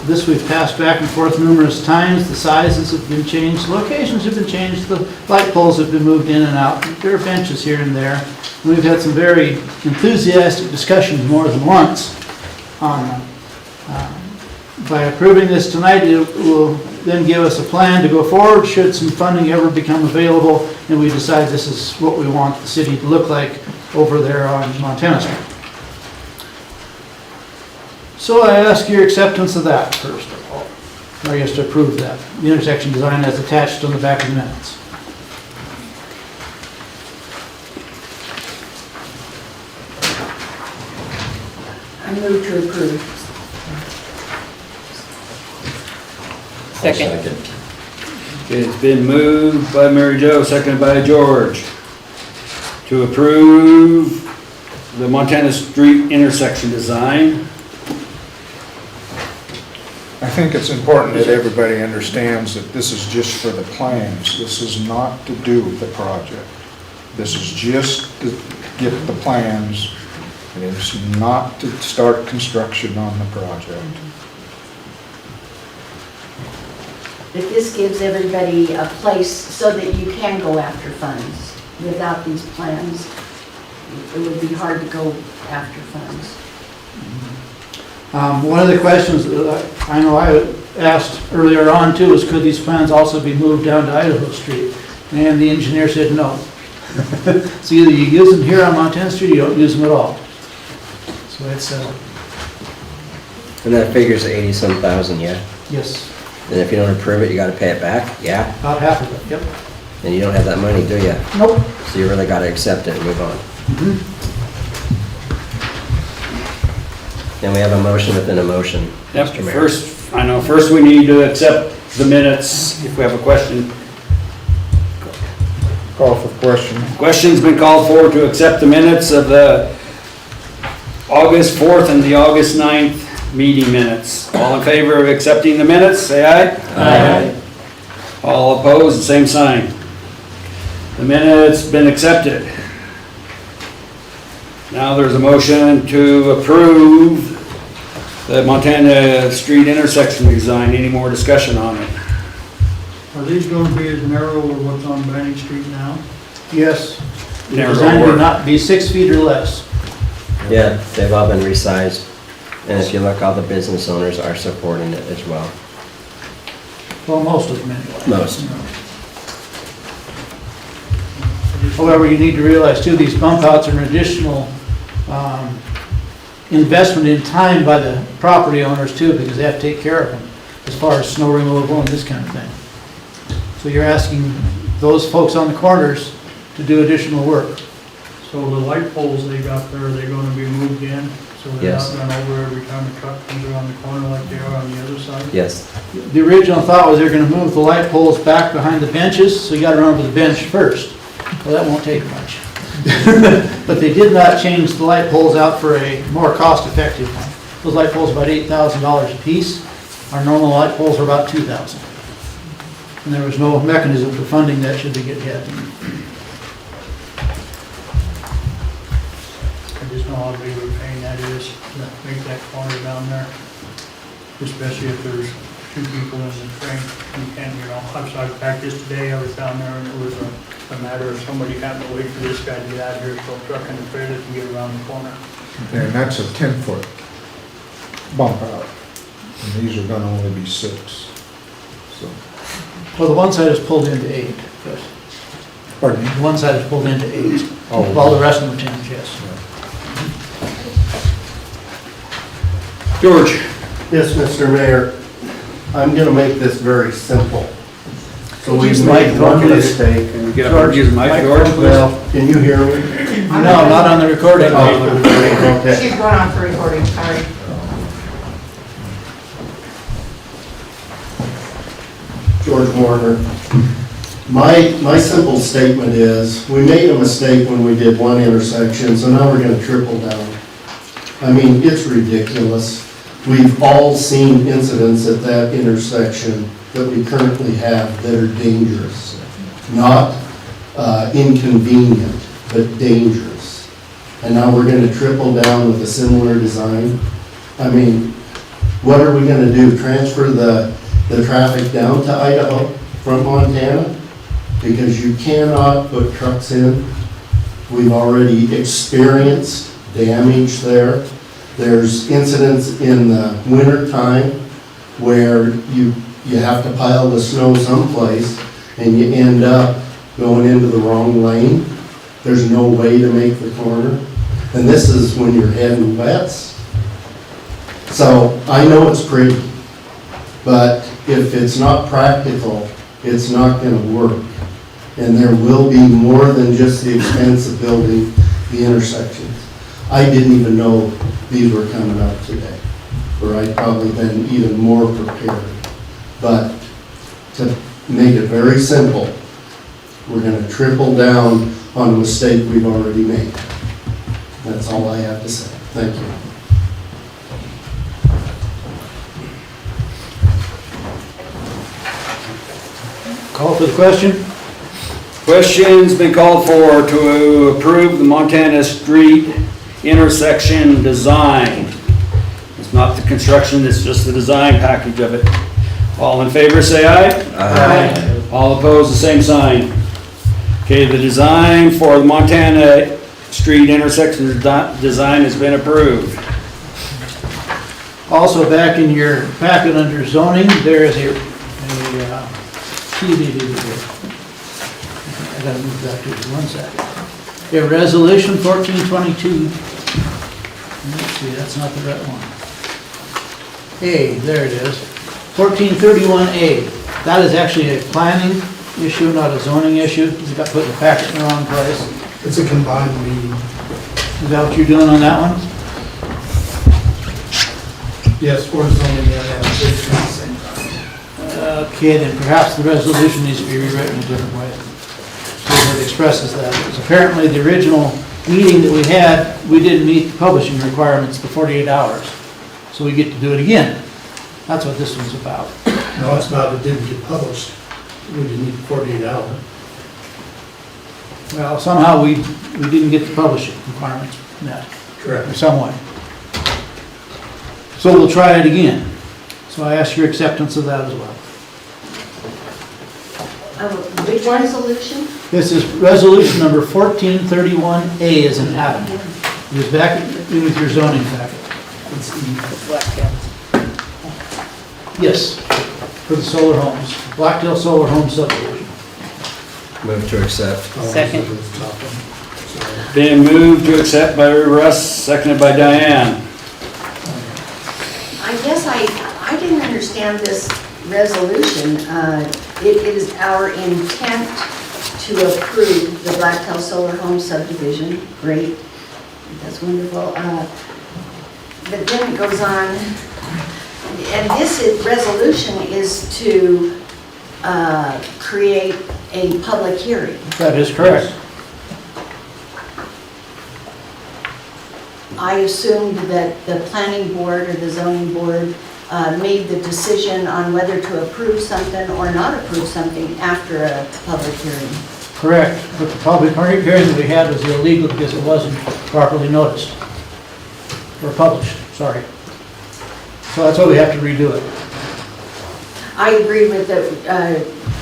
This we've passed back and forth numerous times. The sizes have been changed, the locations have been changed, the light poles have been moved in and out. There are benches here and there. We've had some very enthusiastic discussions more than once on them. By approving this tonight, it will then give us a plan to go forward should some funding ever become available and we decide this is what we want the city to look like over there on Montana Street. So I ask your acceptance of that first of all, or I guess to approve that, the intersection design as attached on the back of the minutes. I move to approve. Second. Okay, it's been moved by Mary Jo, seconded by George, to approve the Montana Street intersection design. I think it's important that everybody understands that this is just for the plans. This is not to do with the project. This is just to get the plans. It is not to start construction on the project. That this gives everybody a place so that you can go after funds. Without these plans, it would be hard to go after funds. One of the questions that I know I asked earlier on too was could these plans also be moved down to Idaho Street? And the engineer said no. So either you use them here on Montana Street or you don't use them at all. So it's, And that figures 80-some thousand, yeah? yes, And if you don't approve it, you gotta pay it back? Yeah? about half of it, yep. And you don't have that money, do you? Nope. So you really gotta accept it and move on. Then we have a motion within a motion, Yep, Mr. Mayor. first we need to accept the minutes. If we have a question. Call for question. Question's been called for to accept the minutes of the August 4th and the August 9th meeting minutes. All in favor of accepting the minutes, say aye. Aye. All opposed, the same sign. The minutes been accepted. Now there's a motion to approve the Montana Street intersection design. Any more discussion on it? Are these going to be as narrow as what's on Banning Street now? Yes. Narrow Designed to work. not be 6 feet or less. Yeah, they've all been resized. And if you look, all the business owners are supporting it as well. Well, most of them anyway. Most. However, you need to realize too, these bump outs are an additional investment in time by the property owners too, because they have to take care of them as far as snow removal and this kind of thing. So you're asking those folks on the corners to do additional work. So the light poles they got there, are they gonna be moved in? So they're Yes. not run over every time a truck comes around the corner like they are on the other side? Yes. The original thought was they're gonna move the light poles back behind the benches, so you gotta run over the bench first. Well, that won't take much. But they did not change the light poles out for a more cost-effective one. Those light poles are about $8,000 a piece. Our normal light poles are about $2,000. And there was no mechanism for funding that should they get hit. I just know how big of a pain that is, to make that corner down there. Especially if there's two people in the train, you can't, I've practiced today, I was down there and it was a matter of somebody having to wait for this guy to get out of here, so a truck and a trailer can get around the corner. And that's a 10-foot bump out. And these are gonna only be 6. So, Well, the one side is pulled into 8, but pardon me? the one side is pulled into 8. Oh. While the rest of them are 10s, yes. George? Yes, Mr. Mayor, I'm gonna make this very simple. So we Use made the microphone, one please. mistake, and Get up and use the mic, George. Well, can you hear me? No, not on the recording. Okay. She's going on for recording, sorry. George Warner. My simple statement is, we made a mistake when we did one intersection, so now we're gonna triple down. I mean, it's ridiculous. We've all seen incidents at that intersection that we currently have that are dangerous. Not inconvenient, but dangerous. And now we're gonna triple down with a similar design. I mean, what are we gonna do? Transfer the traffic down to Idaho from Montana? Because you cannot put trucks in. We've already experienced damage there. There's incidents in the winter time where you have to pile the snow someplace and you end up going into the wrong lane. There's no way to make the corner. And this is when you're heading west. So I know it's pretty, but if it's not practical, it's not gonna work. And there will be more than just the expense of building the intersections. I didn't even know these were coming up today, or I'd probably been even more prepared. But to make it very simple, we're gonna triple down on a mistake we've already made. That's all I have to say. Thank you. Call for the question? Question's been called for to approve the Montana Street intersection design. It's not the construction, it's just the design package of it. All in favor, say aye. Aye. All opposed, the same sign. Okay, the design for the Montana Street intersection design has been approved. Also, back in your packet under zoning, there is a I gotta move back to it, 1 second. Okay, resolution 1422. Let's see, that's not the right one. A, there it is. 1431A. That is actually a planning issue, not a zoning issue. You got put the packet in the wrong place. It's a combined meeting. Is that what you're doing on that one? Yes, for zoning and same time. Okay, then perhaps the resolution needs to be rewritten a different way. So that it expresses that. Because apparently the original meeting that we had, we didn't meet the publishing requirements, the 48 hours. So we get to do it again. That's what this one's about. No, it's not, it didn't get published. We didn't need 48 hours. Well, somehow we didn't get the publishing requirements met, Correct. or some way. So we'll try it again. So I ask your acceptance of that as well. Which resolution? This is resolution number 1431A as in Adam. It was back with your zoning packet. Yes, for the solar homes, Blacktail Solar Home subdivision. Move to accept. Second. Been moved to accept by Russ, seconded by Diane. I guess I didn't understand this resolution. It is our intent to approve the Blacktail Solar Home subdivision. Great, that's wonderful. But then it goes on, and this resolution is to create a public hearing. That is correct. I assumed that the planning board or the zoning board made the decision on whether to approve something or not approve something after a public hearing. Correct, but the public hearing that we had was illegal because it wasn't properly noticed. Or published, sorry. So that's why we have to redo it. I agree with the,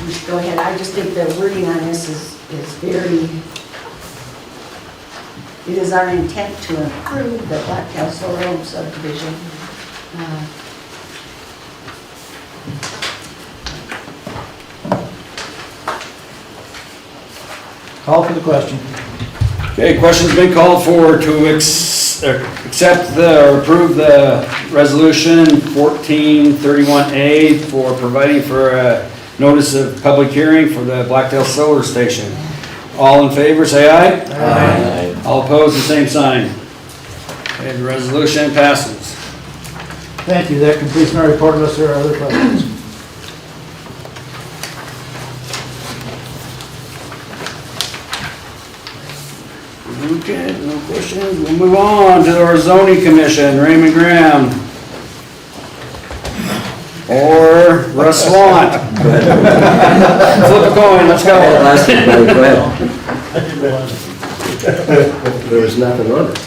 we should go ahead, I just think the wording on this is very, it is our intent to approve the Blacktail Solar Home subdivision. Call for the question. Okay, question's been called for to accept or approve the resolution 1431A for providing for a notice of public hearing for the Blacktail Solar Station. All in favor, say aye. Aye. All opposed, the same sign. Okay, the resolution passes. Thank you, that completes my report unless there are other questions. Okay, no questions. We'll move on to our zoning commission, Raymond Graham. Or Russ Swan. Flip a coin, let's go. Last one, go ahead. There was nothing on it.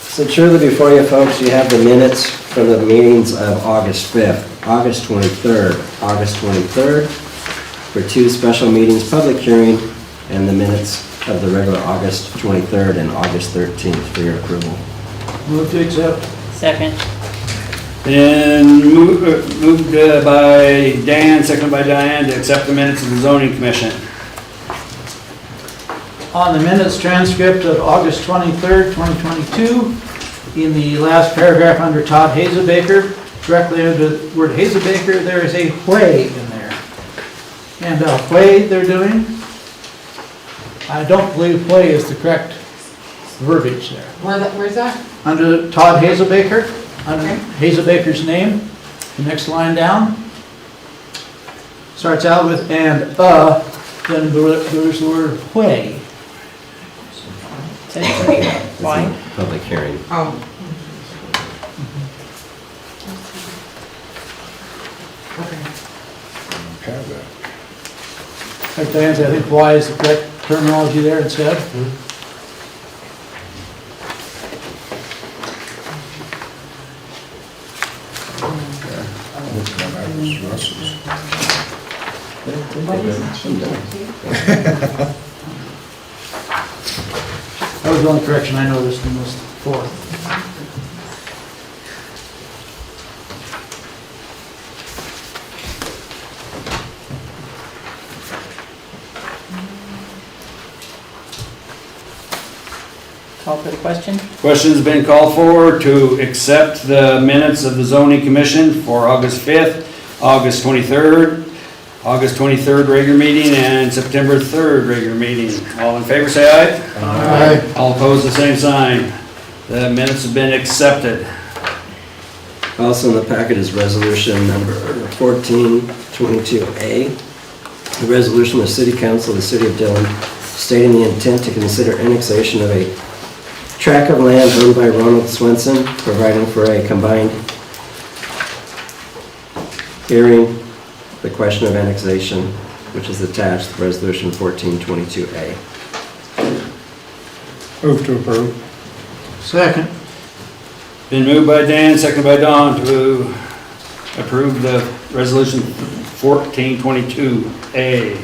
So truly before you folks, you have the minutes from the meetings of August 5th, August 23rd, August 23rd, for two special meetings, public hearing, and the minutes of the regular August 23rd and August 13th for your approval. Move to accept. Second. And moved by Dan, seconded by Diane, to accept the minutes of the zoning commission. On the minutes transcript of August 23rd, 2022, in the last paragraph under Todd Hazebaker, directly under the word Hazebaker, there is a "way" in there. And "way" they're doing, I don't believe "way" is the correct verbiage there. Where's that? Under Todd Hazebaker, under Hazebaker's name, the next line down, starts out with "and then there's the word "way." Why? Public hearing. Oh. Okay. Have that. Like Diane said, I think "why" is the correct terminology there instead. That was Russ's. That was the only correction I noticed in this fourth. Call for the question? Question's been called for to accept the minutes of the zoning commission for August 5th, August 23rd, August 23rd regular meeting, and September 3rd regular meeting. All in favor, say aye. Aye. All opposed, the same sign. The minutes have been accepted. Also in the packet is resolution number 1422A. The resolution of the City Council of the City of Dillon stating the intent to consider annexation of a tract of land owned by Ronald Swenson, providing for a combined hearing, the question of annexation, which is attached to resolution 1422A. Move to approve. Second. Been moved by Dan, seconded by Don to approve the resolution 1422A.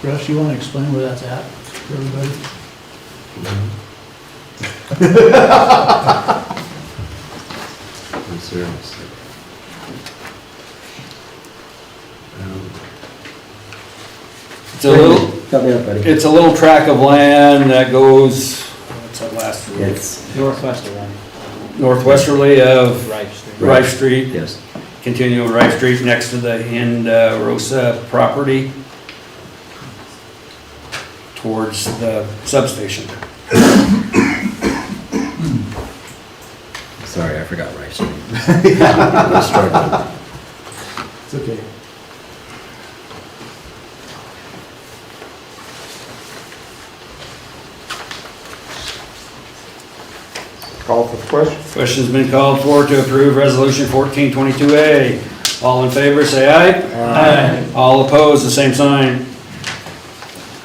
Russ, you want to explain where that's at for everybody? I'm serious. It's a little, Help me out, buddy. it's a little tract of land that goes, what's that last word? It's, Northwesterly of Rife Street. yes. Continuing Rife Street next to the Rosa property towards the substation. Sorry, I forgot Rice Street. I'm struggling. It's okay. Call for the question. Question's been called for to approve resolution 1422A. All in favor, say aye. Aye. All opposed, the same sign.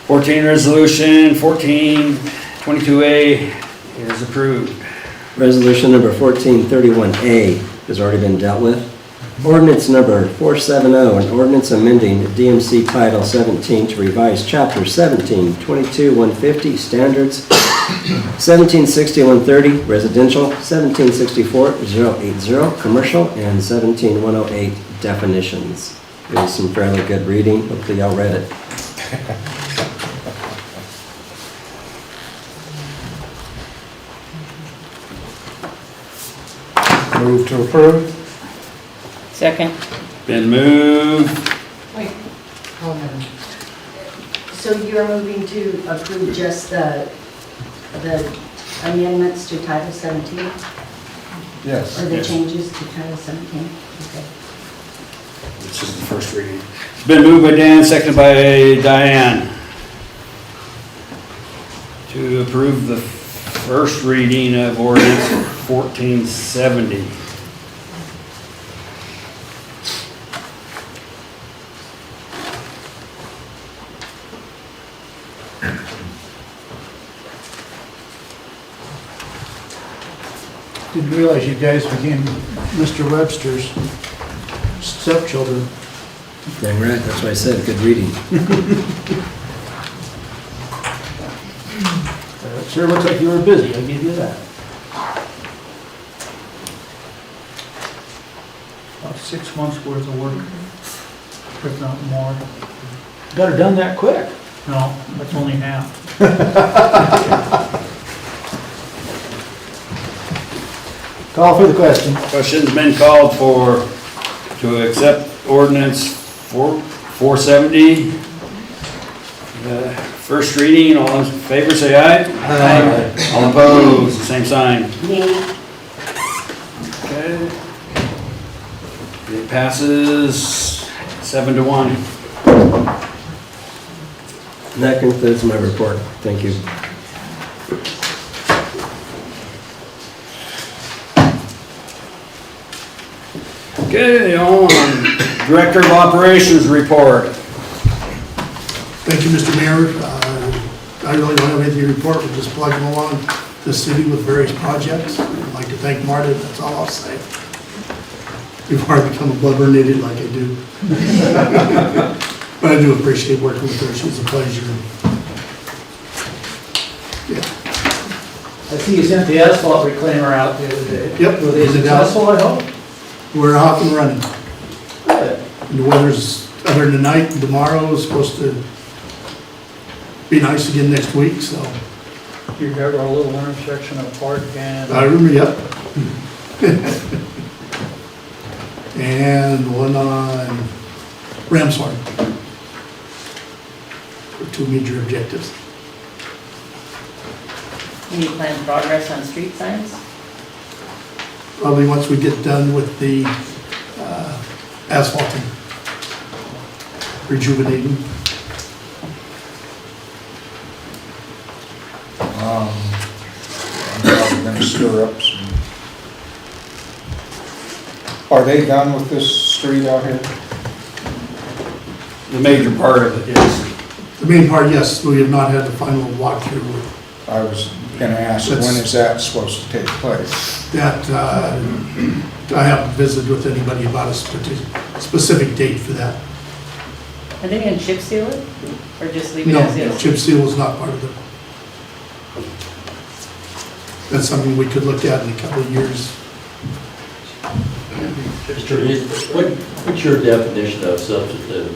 14 resolution 1422A is approved. Resolution number 1431A has already been dealt with. Ordinance number 470, an ordinance amending DMC Title 17 to revise Chapter 17, 22-150 Standards, 1760-130 Residential, 1764-080 Commercial, and 17-108 Definitions. It was some fairly good reading. Hopefully y'all read it. Move to approve? Second. Been moved. Wait, hold on. So you're moving to approve just the amendments to Title 17? Yes. Or the changes to Title 17? Okay. This is the first reading. It's been moved by Dan, seconded by Diane. To approve the first reading of ordinance 1470. Didn't realize you guys became Mr. Webster's stepchildren. Dang right, that's why I said, good reading. It sure looks like you were busy, I'll give you that. About 6 months worth of work, if not more. Got her done that quick. No, that's only half. Call for the question. Question's been called for to accept ordinance 470. First reading, all in favor say aye. Aye. All opposed, same sign. Nay. Okay. It passes 7-1. And that concludes my report. Thank you. Okay, on Director of Operations report. Thank you, Mr. Mayor. I really don't have anything to report, we're just plugging along the city with various projects. I'd like to thank Marta, that's all I'll say. Before I become a blubbering idiot like I do. But I do appreciate working with her, she's a pleasure. I see you sent the asphalt reclaimer out the other day. Yep. Were they successful, I hope? We're off and running. Good. And the weather's, other than tonight and tomorrow, is supposed to be nice again next week, so. You got our little intersection of Park and. I remember, yep. And one on Ramshorn. For 2 major objectives. Any planned progress on street signs? Probably once we get done with the asphalting, rejuvenating. I'm probably gonna stir up some. Are they done with this street out here? The major part of it is. The main part, yes, we have not had the final walkthrough. I was gonna ask, when is that supposed to take place? That, I haven't visited with anybody about a specific date for that. Are they gonna chip seal it, or just leave it No, as is? chip seal is not part of it. That's something we could look at in a couple of years. What's your definition of substantive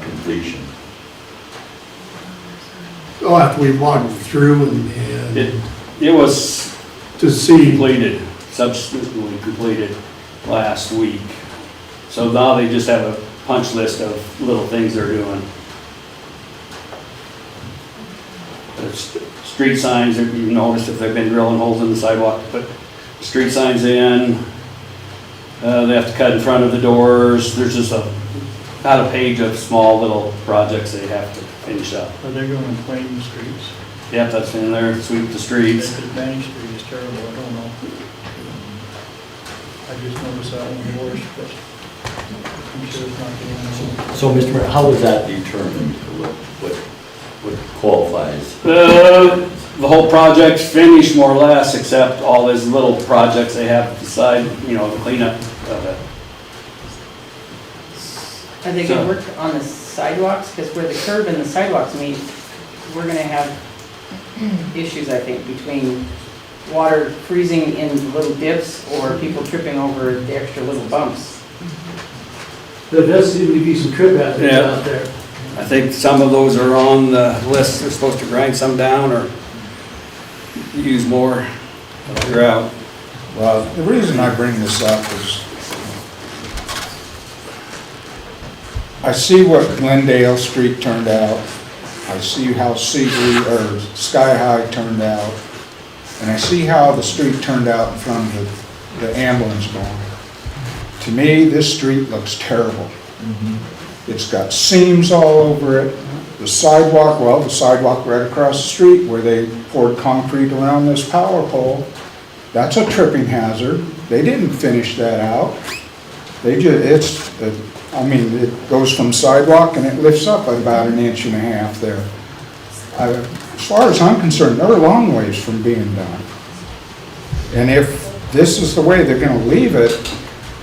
completion? Oh, after we walked through and It was to see, completed, substantially completed last week. So now they just have a punch list of little things they're doing. There's street signs, that you've noticed if they've been drilling holes in the sidewalk, to put street signs in. They have to cut in front of the doors. There's just about a page of small little projects they have to finish up. Are they gonna clean the streets? Yep, that's in there, sweep the streets. Banning Street is terrible, I don't know. I just noticed that one worse, but I'm sure it's not the only one. So, Mr. Mayor, how was that determined? What qualifies? The whole project's finished more or less, except all those little projects they have to decide, the cleanup of it. Are they gonna work on the sidewalks? Because where the curb and the sidewalks meet, we're gonna have issues, I think, between water freezing in little dips or people tripping over the extra little bumps. There does seem to be some trip hazards Yeah. out there. I think some of those are on the list. They're supposed to grind some down or use more. They're out. Well, the reason I bring this up is I see what Glendale Street turned out. I see how Sky High turned out. And I see how the street turned out in front of the ambulance barn. To me, this street looks terrible. It's got seams all over it. The sidewalk right across the street where they poured concrete around this power pole, that's a tripping hazard. They didn't finish that out. It goes from sidewalk and it lifts up about 1.5 inches there. As far as I'm concerned, they're a long ways from being done. And if this is the way they're gonna leave it,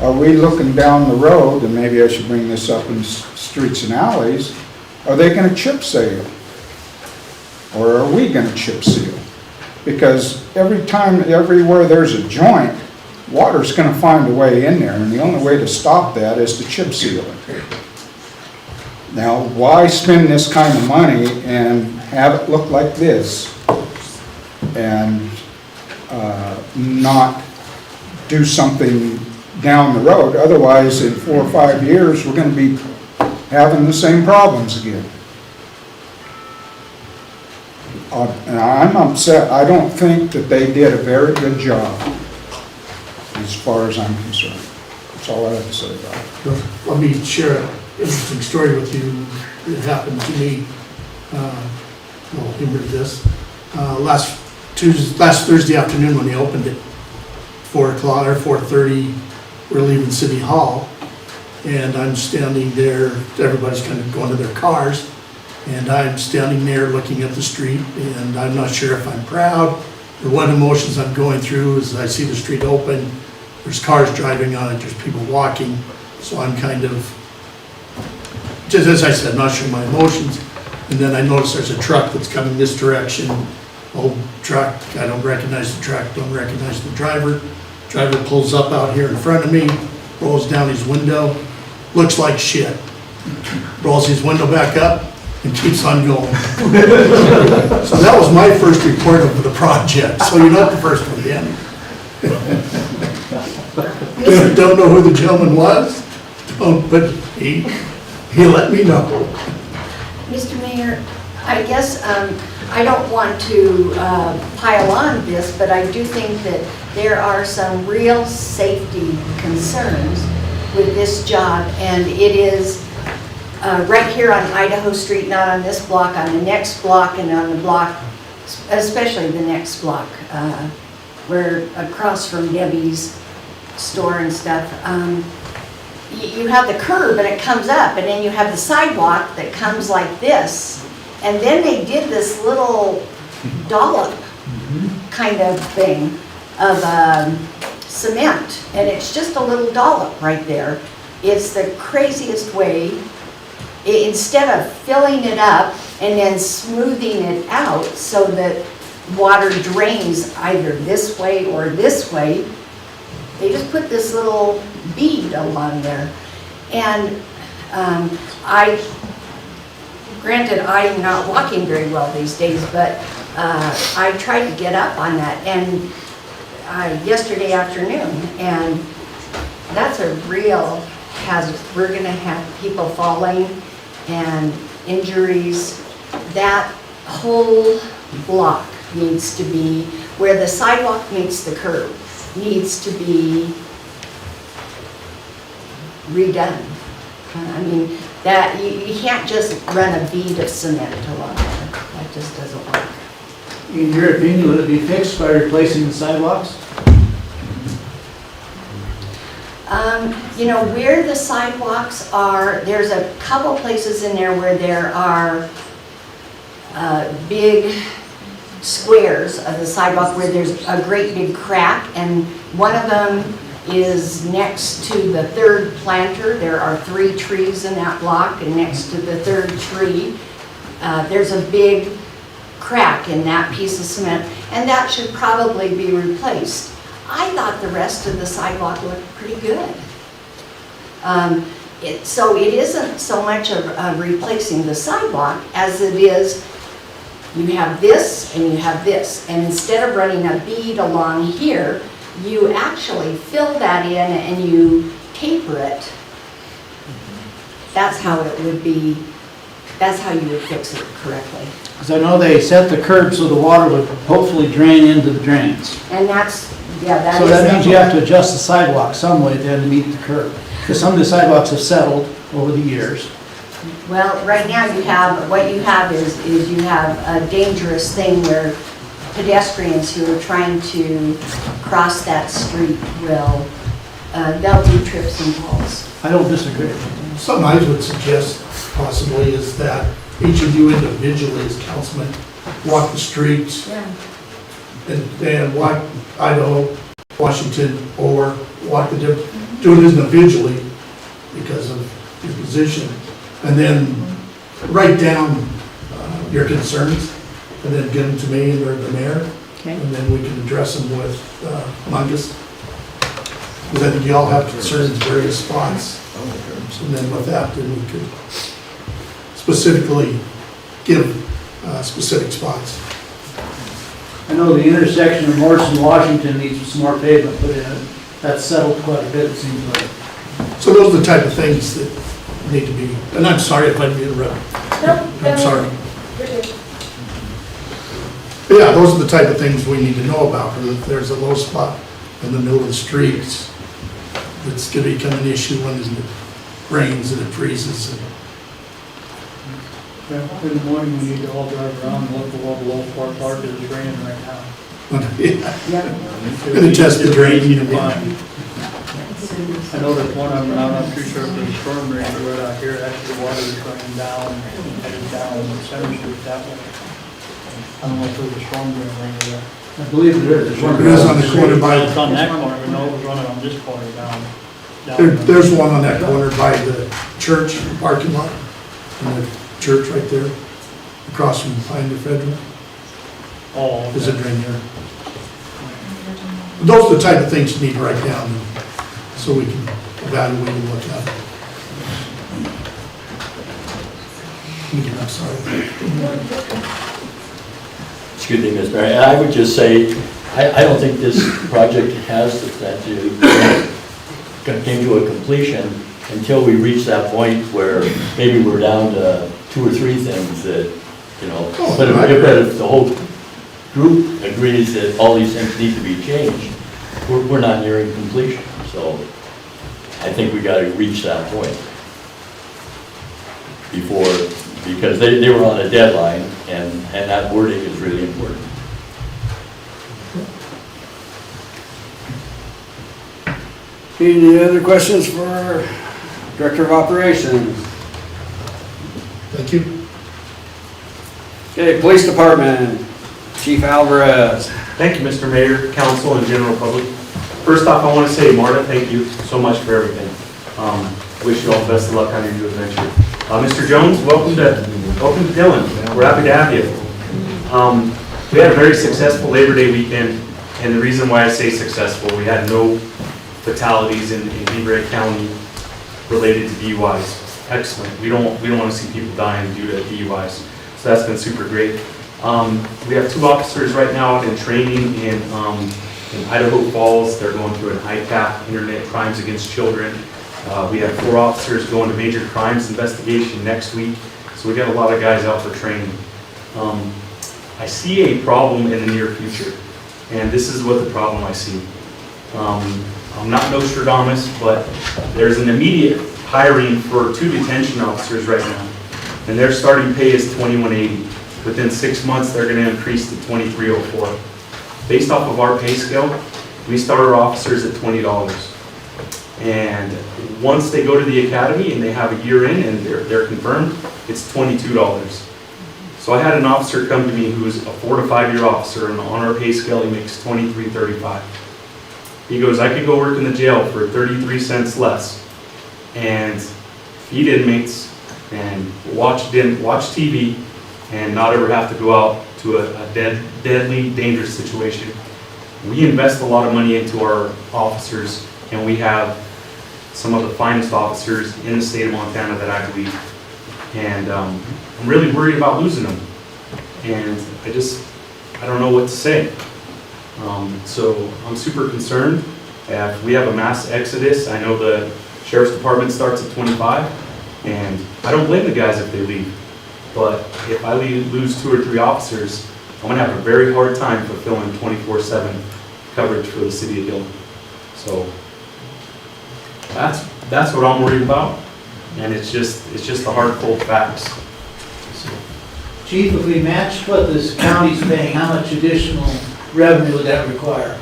are we looking down the road, and maybe I should bring this up in streets and alleys, are they gonna chip seal? Or are we gonna chip seal? Because everywhere there's a joint, water's gonna find a way in there, and the only way to stop that is to chip seal it. Now, why spend this kind of money and have it look like this and not do something down the road? Otherwise, in 4 or 5 years, we're gonna be having the same problems again. And I'm upset. I don't think that they did a very good job, as far as I'm concerned. That's all I have to say about it. Let me share an interesting story with you. It happened to me, humor this. Last Thursday afternoon when they opened it, 4 o'clock or 4:30, we're leaving City Hall, and I'm standing there, everybody's kind of going to their cars, and I'm standing there looking at the street, and I'm not sure if I'm proud or what emotions I'm going through as I see the street open. There's cars driving on it, there's people walking, so I'm kind of, just as I said, not sure my emotions. And then I notice there's a truck that's coming this direction, old truck, I don't recognize the truck, don't recognize the driver. Driver pulls up out here in front of me, rolls down his window, looks like shit. Rolls his window back up and keeps on going. So that was my first report of the project, so you're not the first one, Dan. Don't know who the gentleman was, but he let me know. Mr. Mayor, I guess I don't want to pile on this, but I do think that there are some real safety concerns with this job, and it is right here on Idaho Street, not on this block, on the next block, and on the block, especially the next block, where across from Debbie's store and stuff. You have the curb and it comes up, and then you have the sidewalk that comes like this, and then they did this little dollop kind of thing of cement, and it's just a little dollop right there. It's the craziest way. Instead of filling it up and then smoothing it out so that water drains either this way or this way, they just put this little bead along there. And granted, I'm not walking very well these days, but I tried to get up on that and yesterday afternoon, and that's a real hazard. We're gonna have people falling and injuries. That whole block needs to be, where the sidewalk meets the curb, needs to be redone. I mean, that you can't just run a bead of cement along there. That just doesn't work. In your opinion, would it be fixed by replacing the sidewalks? You know, where the sidewalks are, there's a couple places in there where there are big squares of the sidewalk where there's a great big crack, and one of them is next to the third planter. There are 3 trees in that block, and next to the third tree, there's a big crack in that piece of cement, and that should probably be replaced. I thought the rest of the sidewalk looked pretty good. So it isn't so much of replacing the sidewalk as it is you have this and you have this, and instead of running a bead along here, you actually fill that in and you taper it, that's how it would be, that's how you would fix it correctly. Because I know they set the curb so the water would hopefully drain into the drains. And that's, yeah, that is. So that means you have to adjust the sidewalk some way then to meet the curb. Because some of the sidewalks have settled over the years. Well, right now you have, what you have is you have a dangerous thing where pedestrians who are trying to cross that street will, they'll do trips and falls. I don't disagree. Something I would suggest possibly is that each of you individually as councilmen walk the streets and walk Idaho, Washington, or walk the different, do it individually because of your position. And then write down your concerns and then give them to me or the mayor. Okay. And then we can address them with Mungus. Because I think you all have concerns in various spots. And then with that, then we could specifically give specific spots. I know the intersection of Morris and Washington needs some more pavement put in. That's settled quite a bit, it seems like. So those are the type of things that need to be, and I'm sorry if I interrupted. I'm sorry. But yeah, those are the type of things we need to know about. Or if there's a low spot in the middle of the streets, it's going to become an issue when it rains and it freezes. In the morning, we need to all drive around and look at what below Fort Park is raining right now. Yeah. And test the drain. I know there's one, I'm not too sure if there's storm drain right out here, actually the water is running down, headed down Center Street that way. I don't know if there's a storm drain right there. I believe there is. There is on the corner by, It's on that corner, but no, it was running on this corner down. there's one on that corner by the church parking lot. And the church right there, across from Pioneer Federal. Oh, There's a drain there. Those are the type of things you need to write down so we can evaluate and look at it. I'm sorry. Excuse me, Ms. Mayor, I would just say, I don't think this project has that to came to a completion until we reach that point where maybe we're down to 2 or 3 things that, you know, but if the whole group agrees that all these things need to be changed, we're not nearing completion. So I think we got to reach that point before, because they were on a deadline, and that wording is really important. Any other questions for Director of Operations? Thank you. Okay, Police Department, Chief Alvarez. Thank you, Mr. Mayor, council, and general public. First off, I want to say, Marta, thank you so much for everything. Wish you all the best of luck on your new adventure. Mr. Jones, welcome to Dillon. We're happy to have you. We had a very successful Labor Day weekend, and the reason why I say successful, we had no fatalities in Beaver County related to DUIs. Excellent. We don't want to see people dying due to DUIs. So that's been super great. We have 2 officers right now out in training in Idaho Falls. They're going through an ICAP, Internet Crimes Against Children. We have 4 officers going to major crimes investigation next week. So we got a lot of guys out for training. I see a problem in the near future, and this is what the problem I see. I'm not Nostradamus, but there's an immediate hiring for 2 detention officers right now, and their starting pay is $21.80. Within 6 months, they're going to increase to $23.04. Based off of our pay scale, we start our officers at $20. And once they go to the academy and they have a year in and they're confirmed, it's $22. So I had an officer come to me who's a 4 to 5 year officer, and on our pay scale, he makes $23.35. He goes, I could go work in the jail for 33 cents less and feed inmates and watch TV and not ever have to go out to a deadly, dangerous situation. We invest a lot of money into our officers, and we have some of the finest officers in the state of Montana that I believe. And I'm really worried about losing them. And I don't know what to say. So I'm super concerned. If we have a mass exodus, I know the sheriff's department starts at 25, and I don't blame the guys if they leave. But if I lose 2 or 3 officers, I'm gonna have a very hard time fulfilling 24/7 coverage for the city of Dillon. So that's what I'm worried about, and it's just the hard, cold facts. So, Chief, if we matched what this county's paying, how much additional revenue would that require?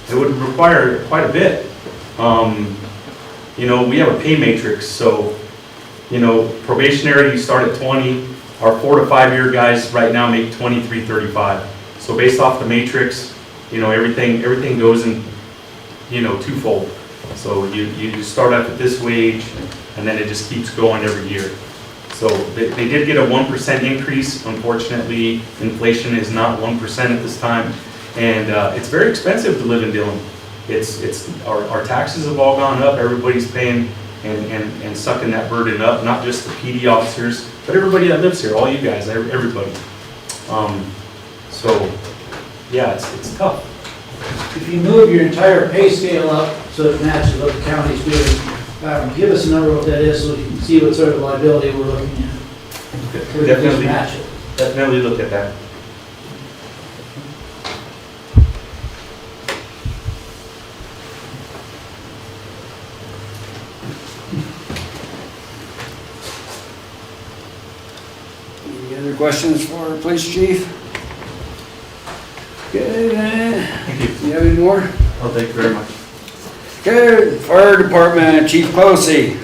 it would require quite a bit. You know, we have a pay matrix, so, you know, probationary, you start at 20. Our 4 to 5 year guys right now make $23.35. So based off the matrix, you know, everything goes in, you know, twofold. So you start up at this wage, and then it just keeps going every year. So they did get a 1% increase. Unfortunately, inflation is not 1% at this time, and it's very expensive to live in Dillon. Our taxes have all gone up. Everybody's paying and sucking that burden up. Not just the PD officers, but everybody that lives here. All you guys, everybody. So yeah, it's tough. If you move your entire pay scale up so it matches what the county's doing, give us a number of what that is so we can see what sort of liability we're looking at. We're just match it. Definitely look at that. Any other questions for our police chief? Okay, Thank you. you have any more? Oh, thank you very much. Okay, fire department, Chief Closey.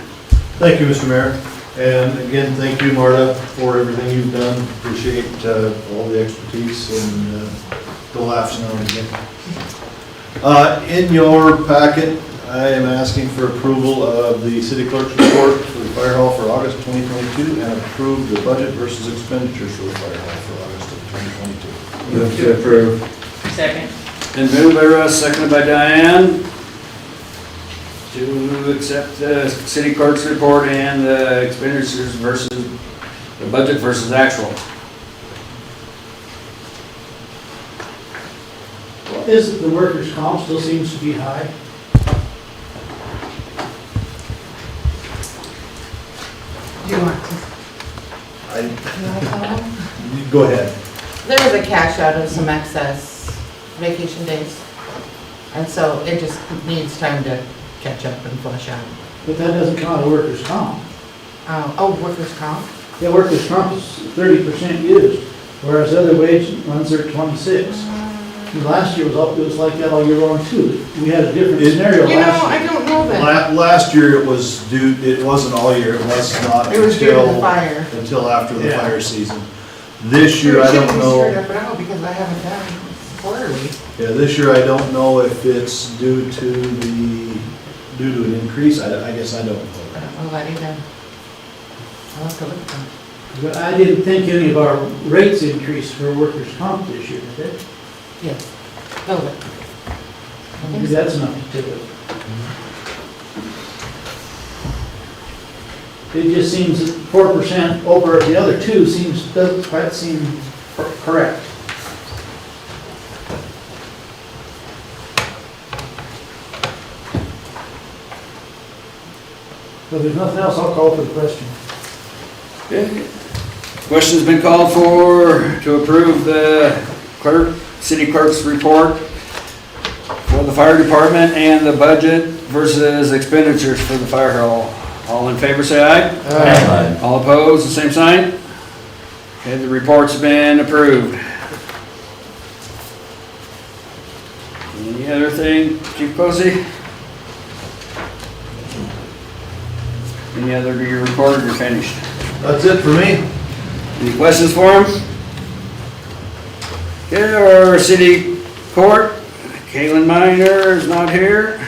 Thank you, Mr. Mayor. And again, thank you, Marta, for everything you've done. Appreciate all the expertise and the laughs now and again. In your packet, I am asking for approval of the city clerk's report for the fire hall for August 2022 and approve the budget versus expenditures for the fire hall for August of 2022. Move to approve. Second. Been moved by Russ, seconded by Diane, to accept the city clerk's report and the expenditures versus, the budget versus actual. Is it the workers' comp still seems to be high? Do you want to? I, You want to tell them? go ahead. There was a cash out of some excess vacation days. And so it just needs time to catch up and flush out. But that doesn't count the workers' comp. Workers' comp? Yeah, workers' comp is 30% used, whereas other wage ones are 26. And last year it was like that all year long too. We had a different scenario You know, last I year. don't know that. Last year it was due, it wasn't all year, it was not It was due to the fire. until after the Yeah. fire season. This year, I don't It know, shouldn't be stirred up at all because I haven't done quarterly. yeah, this year I don't know if it's due to an increase, I guess I don't know. I don't know that either. I'll have to look at them. But I didn't think any of our rates increased for workers' comp this year, did they? Yes. Go with it. Maybe that's enough to do it. It just seems that 4% over the other two doesn't quite seem correct. So if there's nothing else, I'll call for the question. Okay. Question's been called for to approve the city clerk's report for the fire department and the budget versus expenditures for the fire hall. All in favor, say aye. Aye. All opposed, the same sign. Okay, the report's been approved. Any other thing, Chief Closey? Any other to your report, or you're finished? That's it for me. Any questions for him? Okay, our city court, Kaylin Minor is not here.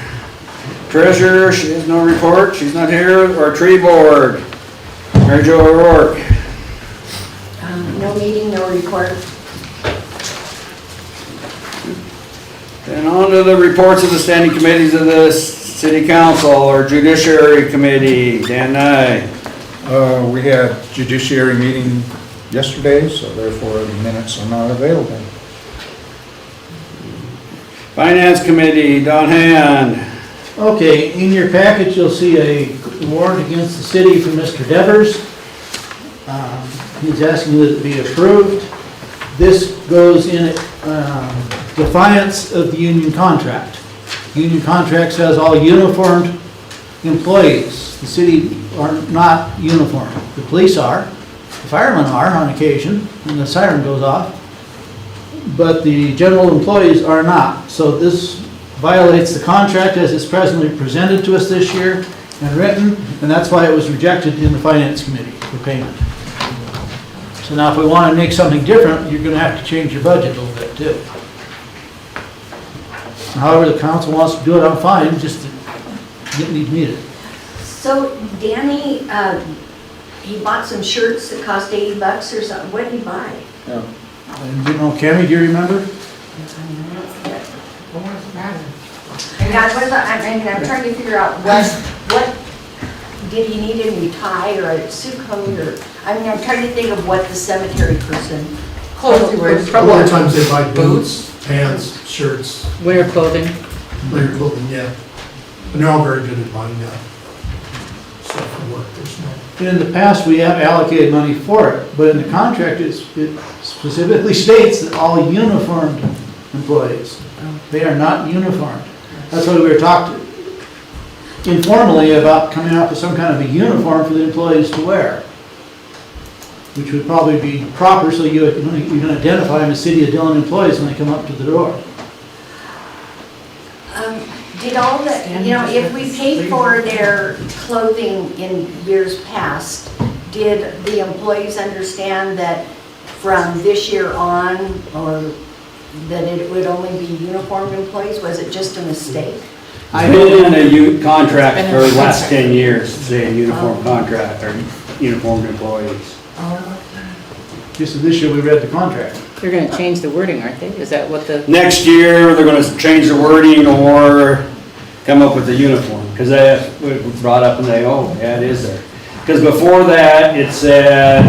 Treasurer, she has no report, she's not here. Our tree board, Mary Jo O'Rourke. No meeting, no report. And on to the reports of the standing committees of the city council, or judiciary committee, Dan Nye. We had judiciary meeting yesterday, so therefore the minutes are not available. Finance Committee, Don Hand. Okay, in your package, you'll see a warrant against the city from Mr. Devers. He's asking that it be approved. This goes in defiance of the union contract. Union contract says all uniformed employees. The city are not uniformed. The police are, the firemen are on occasion when the siren goes off, but the general employees are not. So this violates the contract as it's presently presented to us this year and written, and that's why it was rejected in the Finance Committee for payment. So now if we want to make something different, you're going to have to change your budget a little bit too. However the council wants to do it, I'm fine, just to get me needed. So Danny, he bought some shirts that cost $80 or something. What did he buy? And you know, Cammy, do you remember? I'm trying to figure out what, did he need a new tie or a suit coat or, I'm trying to think of what the cemetery person. Clothes he wears. A lot of times they buy boots, pants, shirts, Winter clothing. winter clothing, yeah. And they're all very good at buying that stuff for work, there's no. In the past, we have allocated money for it, but in the contract, it specifically states that all uniformed employees, they are not uniformed. That's why we were talking informally about coming up with some kind of a uniform for the employees to wear, which would probably be proper, so you can identify them as City of Dillon employees when they come up to the door. Did all the, if we paid for their clothing in years past, did the employees understand that from this year on, or that it would only be uniformed employees? Was it just a mistake? I've been in a contract for the last 10 years, saying uniform contract or uniformed employees. Just this year, we read the contract. They're gonna change the wording, aren't they? Is that what the? Next year, they're gonna change the wording or come up with a uniform, because that was brought up and they, oh, yeah, it is there. Because before that, it said,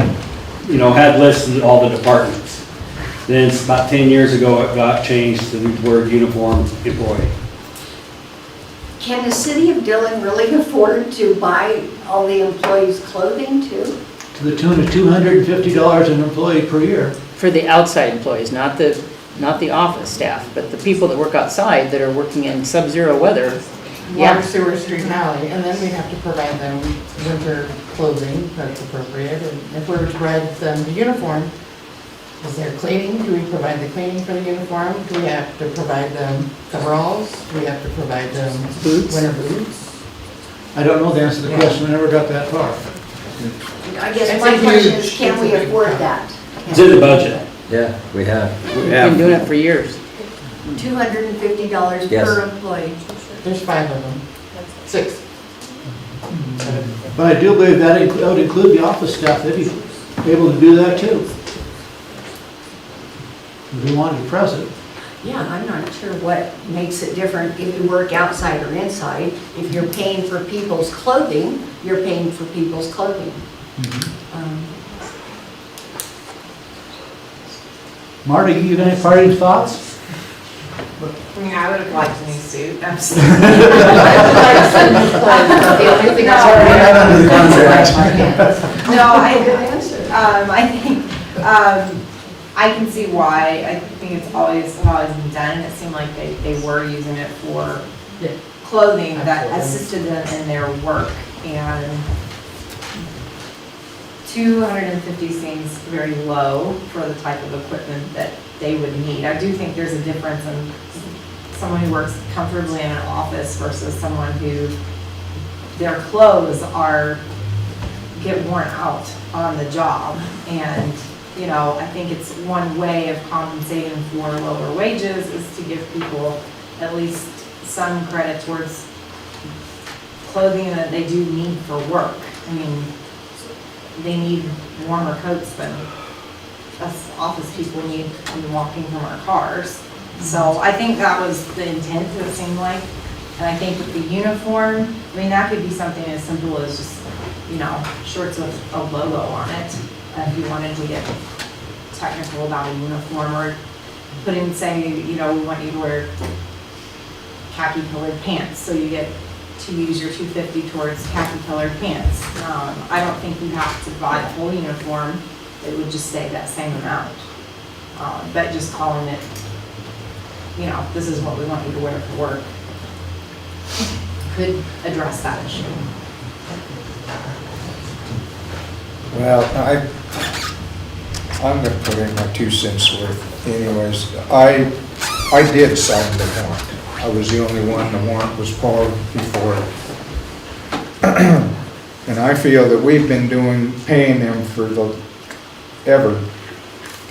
had listed all the departments. Then it's about 10 years ago, it got changed to the word uniform employee. Can the City of Dillon really afford to buy all the employees' clothing too? To the tune of $250 an employee per year. For the outside employees, not the office staff, but the people that work outside that are working in sub-zero weather. Water, sewer, street, and alley, and then we'd have to provide them winter clothing that's appropriate, and if we were to provide them the uniform, is there cleaning? Do we provide the cleaning for the uniform? Do we have to provide them coveralls? Do we have to provide them Boots? winter boots? I don't know the answer to the question, I never got that far. I guess It's my a question huge- is, can we it's a big afford problem. that? It's in the budget. Yeah, we have. We've been doing it for years. $250 Yes. per employee. There's 5 of them, 6. But I do believe that would include the office staff, they'd be able to do that too. If we wanted to press it. Yeah, I'm not sure what makes it different if you work outside or inside. If you're paying for people's clothing, you're paying for people's clothing. Marty, you got any parting thoughts? I mean, I would have liked a new suit, The only thing that's already Not under the contract. No, I think, I can see why. I think it's always been done. It seemed like they were using it for clothing that assisted them in their work. And 250 seems very low for the type of equipment that they would need. I do think there's a difference in someone who works comfortably in an office versus someone who, their clothes get worn out on the job. And, I think it's one way of compensating for lower wages is to give people at least some credit towards clothing that they do need for work. I mean, they need warmer coats than us office people need when walking from our cars. So I think that was the intent, it seemed like. And I think with the uniform, I mean, that could be something as simple as just, shorts with a logo on it. If you wanted to get technical about a uniform, or putting, say, we want you to wear khaki colored pants, so you get to use your $250 towards khaki colored pants. I don't think you have to buy the whole uniform, it would just stay that same amount. But just calling it, you know, this is what we want you to wear for work, could address that issue. Well, I'm gonna put in my 2 cents worth. Anyways, I did sign the warrant. I was the only one, the warrant was pulled before. And I feel that we've been paying them for the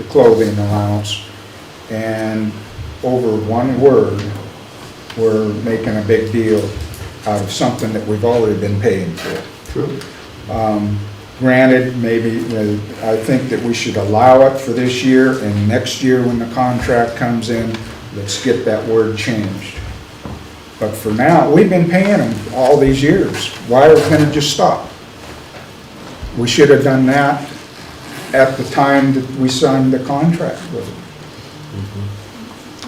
clothing allowance. And over one word, we're making a big deal out of something that we've already been paying for. True. Granted, maybe, I think that we should allow it for this year, and next year when the contract comes in, let's get that word changed. But for now, we've been paying them all these years. Why are we gonna just stop? We should have done that at the time that we signed the contract with them.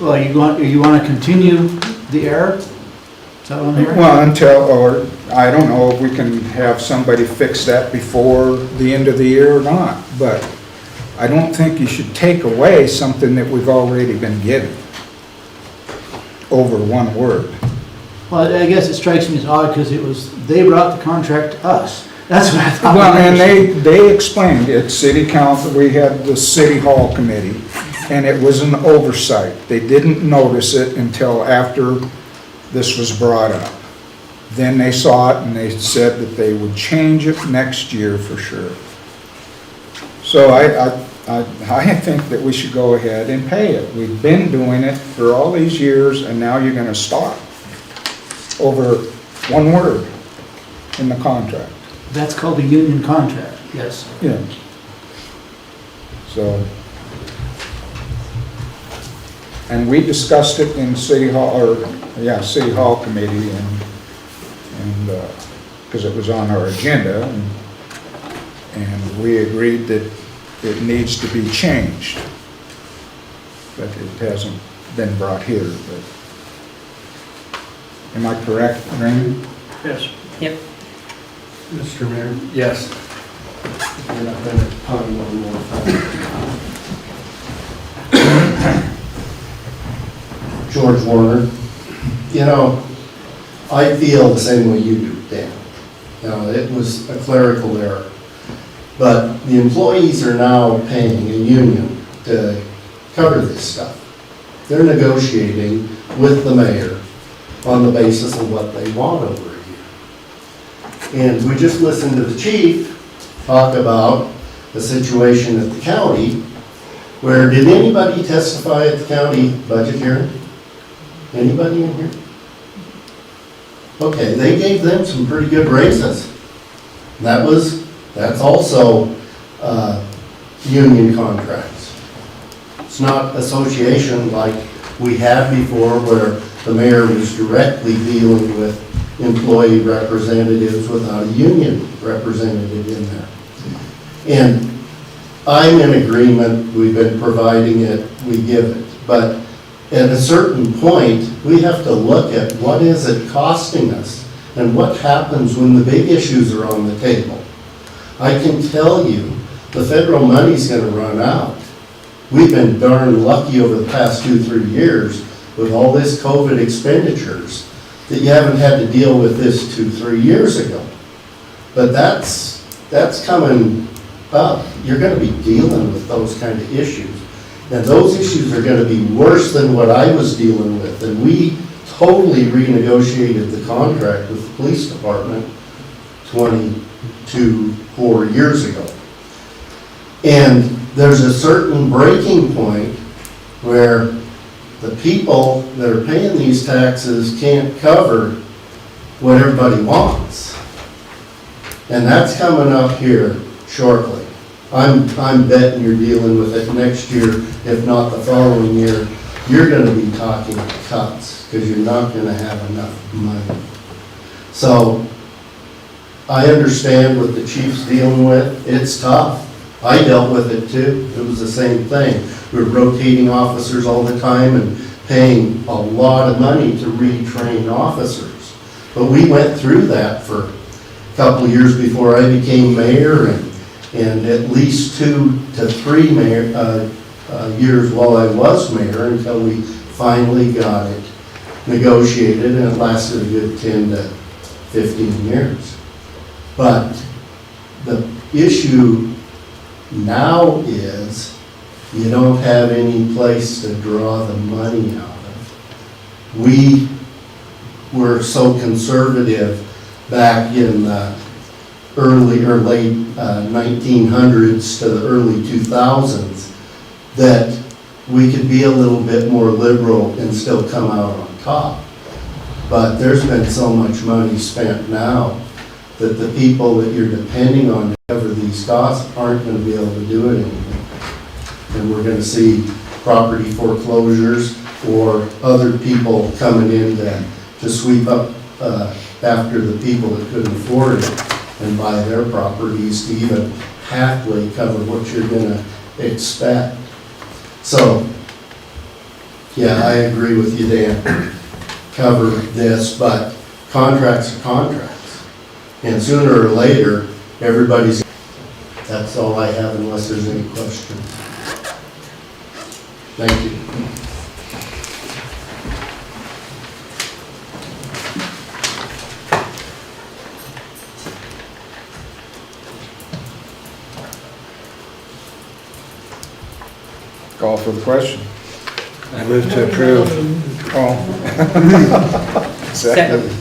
Well, you want to continue the error? Is that what I'm hearing? Well, or I don't know if we can have somebody fix that before the end of the year or not, but I don't think you should take away something that we've already been given over one word. Well, I guess it strikes me as odd because they brought the contract to us. That's what I thought. Well, and they explained, at city council, we had the city hall committee, and it was an oversight. They didn't notice it until after this was brought up. Then they saw it and they said that they would change it next year for sure. So I think that we should go ahead and pay it. We've been doing it for all these years, and now you're gonna stop over one word in the contract. That's called a union contract, yes. Yeah. So, and we discussed it in city hall, city hall committee, and because it was on our agenda, and we agreed that it needs to be changed. But it hasn't been brought here, but. Am I correct, Raymond? Yes. Yep. Mr. Mayor, Yes. you're not gonna pun one more time. George Warner, you know, I feel the same way you do, Dan. You know, it was a clerical error. But the employees are now paying a union to cover this stuff. They're negotiating with the mayor on the basis of what they want over a year. And we just listened to the chief talk about the situation at the county, where, did anybody testify at the county budget hearing? Anybody in here? Okay, they gave them some pretty good raises. That's also union contracts. It's not association like we had before, where the mayor was directly dealing with employee representatives without a union representative in there. And I'm in agreement, we've been providing it, we give it. But at a certain point, we have to look at what is it costing us and what happens when the big issues are on the table. I can tell you, the federal money's gonna run out. We've been darn lucky over the past 2-3 years with all this COVID expenditures that you haven't had to deal with this 2-3 years ago. But that's coming up. You're gonna be dealing with those kind of issues. And those issues are gonna be worse than what I was dealing with. And we totally renegotiated the contract with the police department 4 years ago. And there's a certain breaking point where the people that are paying these taxes can't cover what everybody wants. And that's coming up here shortly. I'm betting you're dealing with it next year, if not the following year. You're gonna be talking cuts, because you're not gonna have enough money. So, I understand what the chief's dealing with. It's tough. I dealt with it too. It was the same thing. We were rotating officers all the time, and paying a lot of money to retrain officers. But we went through that for a couple of years before I became mayor, and at least 2 to 3 years while I was mayor, until we finally got it negotiated, and it lasted a good 10 to 15 years. But the issue now is you don't have any place to draw the money out of. We were so conservative back in the early or late 1900s to the early 2000s that we could be a little bit more liberal and still come out on top. But there's been so much money spent now that the people that you're depending on to cover these costs aren't going to be able to do it anymore. And we're going to see property foreclosures or other people coming in to sweep up after the people that couldn't afford it and buy their properties to even halfway cover what you're going to expect. So, yeah, I agree with you, Dan. Cover this, but contracts are contracts. And sooner or later, everybody's, that's all I have unless there's any questions. Thank you. Call for the question. I move to approve. Oh. Second.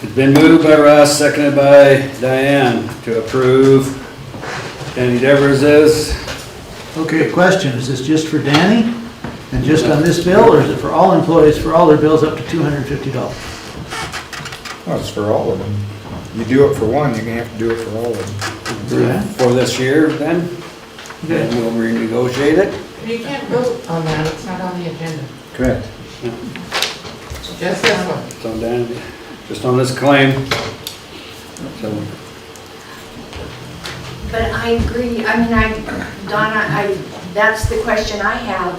It's been moved by Russ, seconded by Diane to approve Danny Devers's. Okay, question, is this just for Danny? And just on this bill, or is it for all employees, for all their bills up to $250? Oh, it's for all of them. You do it for one, you're gonna have to do it for all of them. Yeah. For this year then? Okay. And we'll renegotiate it? You can't vote on that, it's not on the agenda. Correct. Just this one. It's on Danny, just on this claim. So, But I agree, I mean, Donna, that's the question I have.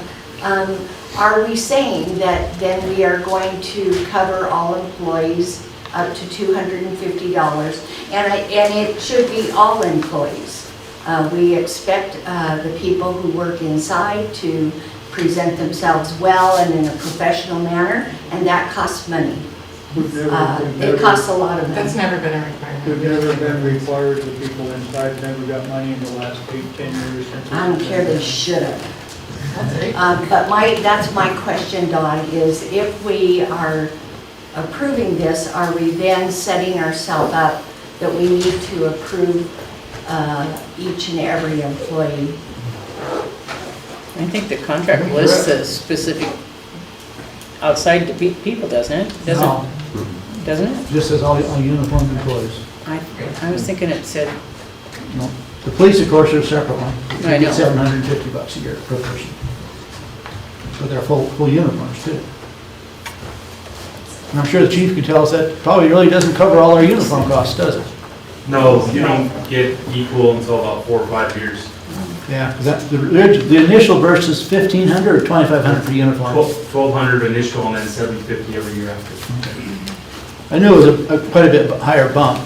Are we saying that then we are going to cover all employees up to $250? And it should be all employees. We expect the people who work inside to present themselves well and in a professional manner, and that costs money. It costs a lot of money. That's never been a requirement. We've never been required, the people inside never got money in the last 8-10 years since. I don't care, they should have. That's But that's my question, Dawn, is if we are approving this, are we then setting ourselves up that we need to approve each and every employee? I think the contract lists the specific outside people, doesn't it? No. Doesn't it? Just says all uniformed employees. I was thinking it said, No. The police, of course, are a separate one. I know. They get $750 a year per person. With their full uniforms too. And I'm sure the chief can tell us that probably really doesn't cover all our uniform costs, does it? No, you don't get equal until about 4 or 5 years. Yeah, 'cause the initial burst is $1,500 or $2,500 for uniform. 1,200 initial and then 750 every year after. I knew it was quite a bit higher bump.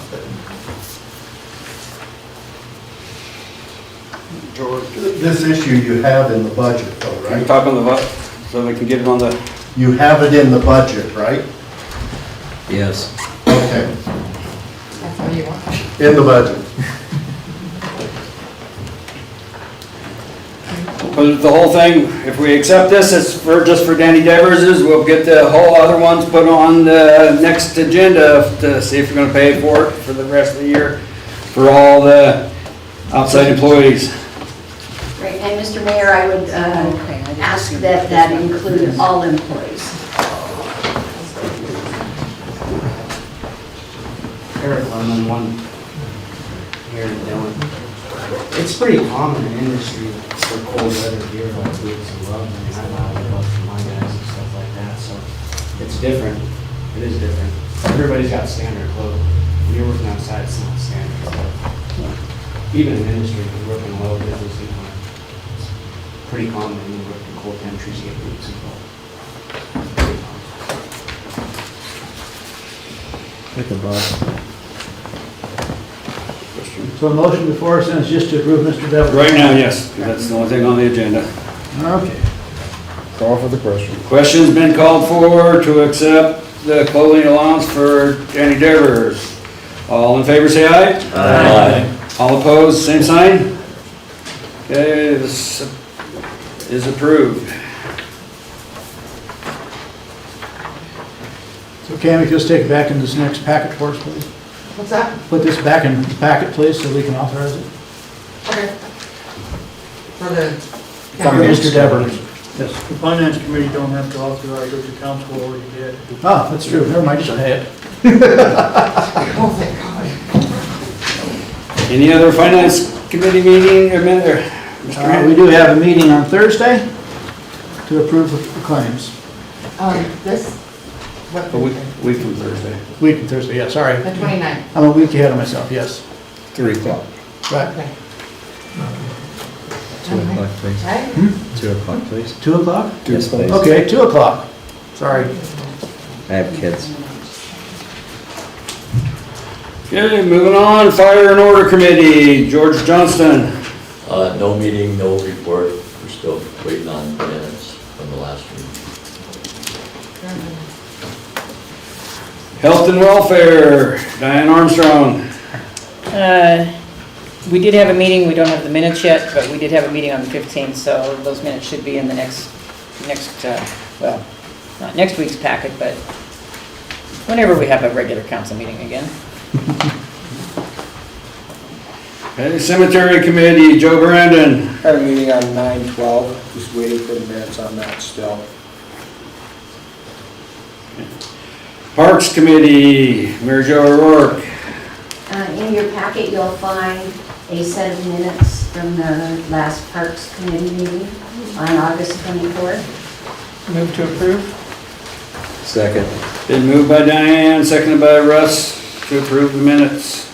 George, This issue you have in the budget though, can you right? talk on the vote, so we can get it on the, You have it in the budget, right? Yes. Okay, That's all you want. in the budget. but the whole thing, if we accept this, it's just for Danny Devers's, we'll get the whole other ones put on the next agenda to see if we're gonna pay for it for the rest of the year, for all the outside employees. Right, and Mr. Mayor, I would ask that that include all employees. Eric Lemon, one here in Dillon. It's pretty common in industry for cold weather gear like boots and gloves. I mean, I buy gloves for my guys and stuff like that, so it's different. It is different. Everybody's got standard clothing. When you're working outside, it's not standard stuff. Even in industry, if you're working low business, you know, it's pretty common when you work in cold temperatures, you get boots and gloves. Pick a box. So a motion before us is just to approve Mr. Devlin. Right now, yes, 'cause that's the only thing on the agenda. Okay. Call for the question. Question's been called for to accept the clothing allowance for Danny Devers. All in favor, say aye. Aye. All opposed, same sign. Okay, this is approved. So Cammy, just take it back in this next packet for us, please. What's that? Put this back in the packet, please, so we can authorize it. Okay. For the. For Mr. Devers. Yes. The finance committee don't have to authorize it, the council already did. Ah, that's true. Never mind, just say it. Oh, thank God. Any other finance committee meeting or Mr. We do have a meeting on Thursday to approve the claims. This, what, A week from Thursday. Week from Thursday, yeah, sorry. the 29th. I'm a week ahead of myself, yes. 3 o'clock. Right. Okay. 2 o'clock, please. Right? 2 o'clock, please. 2 o'clock? Yes, please. Okay, 2 o'clock. Sorry. I have kids. Okay, moving on, Fire and Order Committee, George Johnston. No meeting, no report. We're still waiting on minutes from the last meeting. Health and Welfare, Diane Armstrong. We did have a meeting, we don't have the minutes yet, but we did have a meeting on the 15th, so those minutes should be in the next, well, not next week's packet, but whenever we have a regular council meeting again. Okay, Cemetery Committee, Joe Brandon. Had a meeting on 9/12, just waiting for the minutes on that still. Parks Committee, Mary Jo O'Rourke. In your packet, you'll find a set of minutes from the last Parks Committee meeting on August 24th. Move to approve? Second. Been moved by Diane, seconded by Russ to approve the minutes.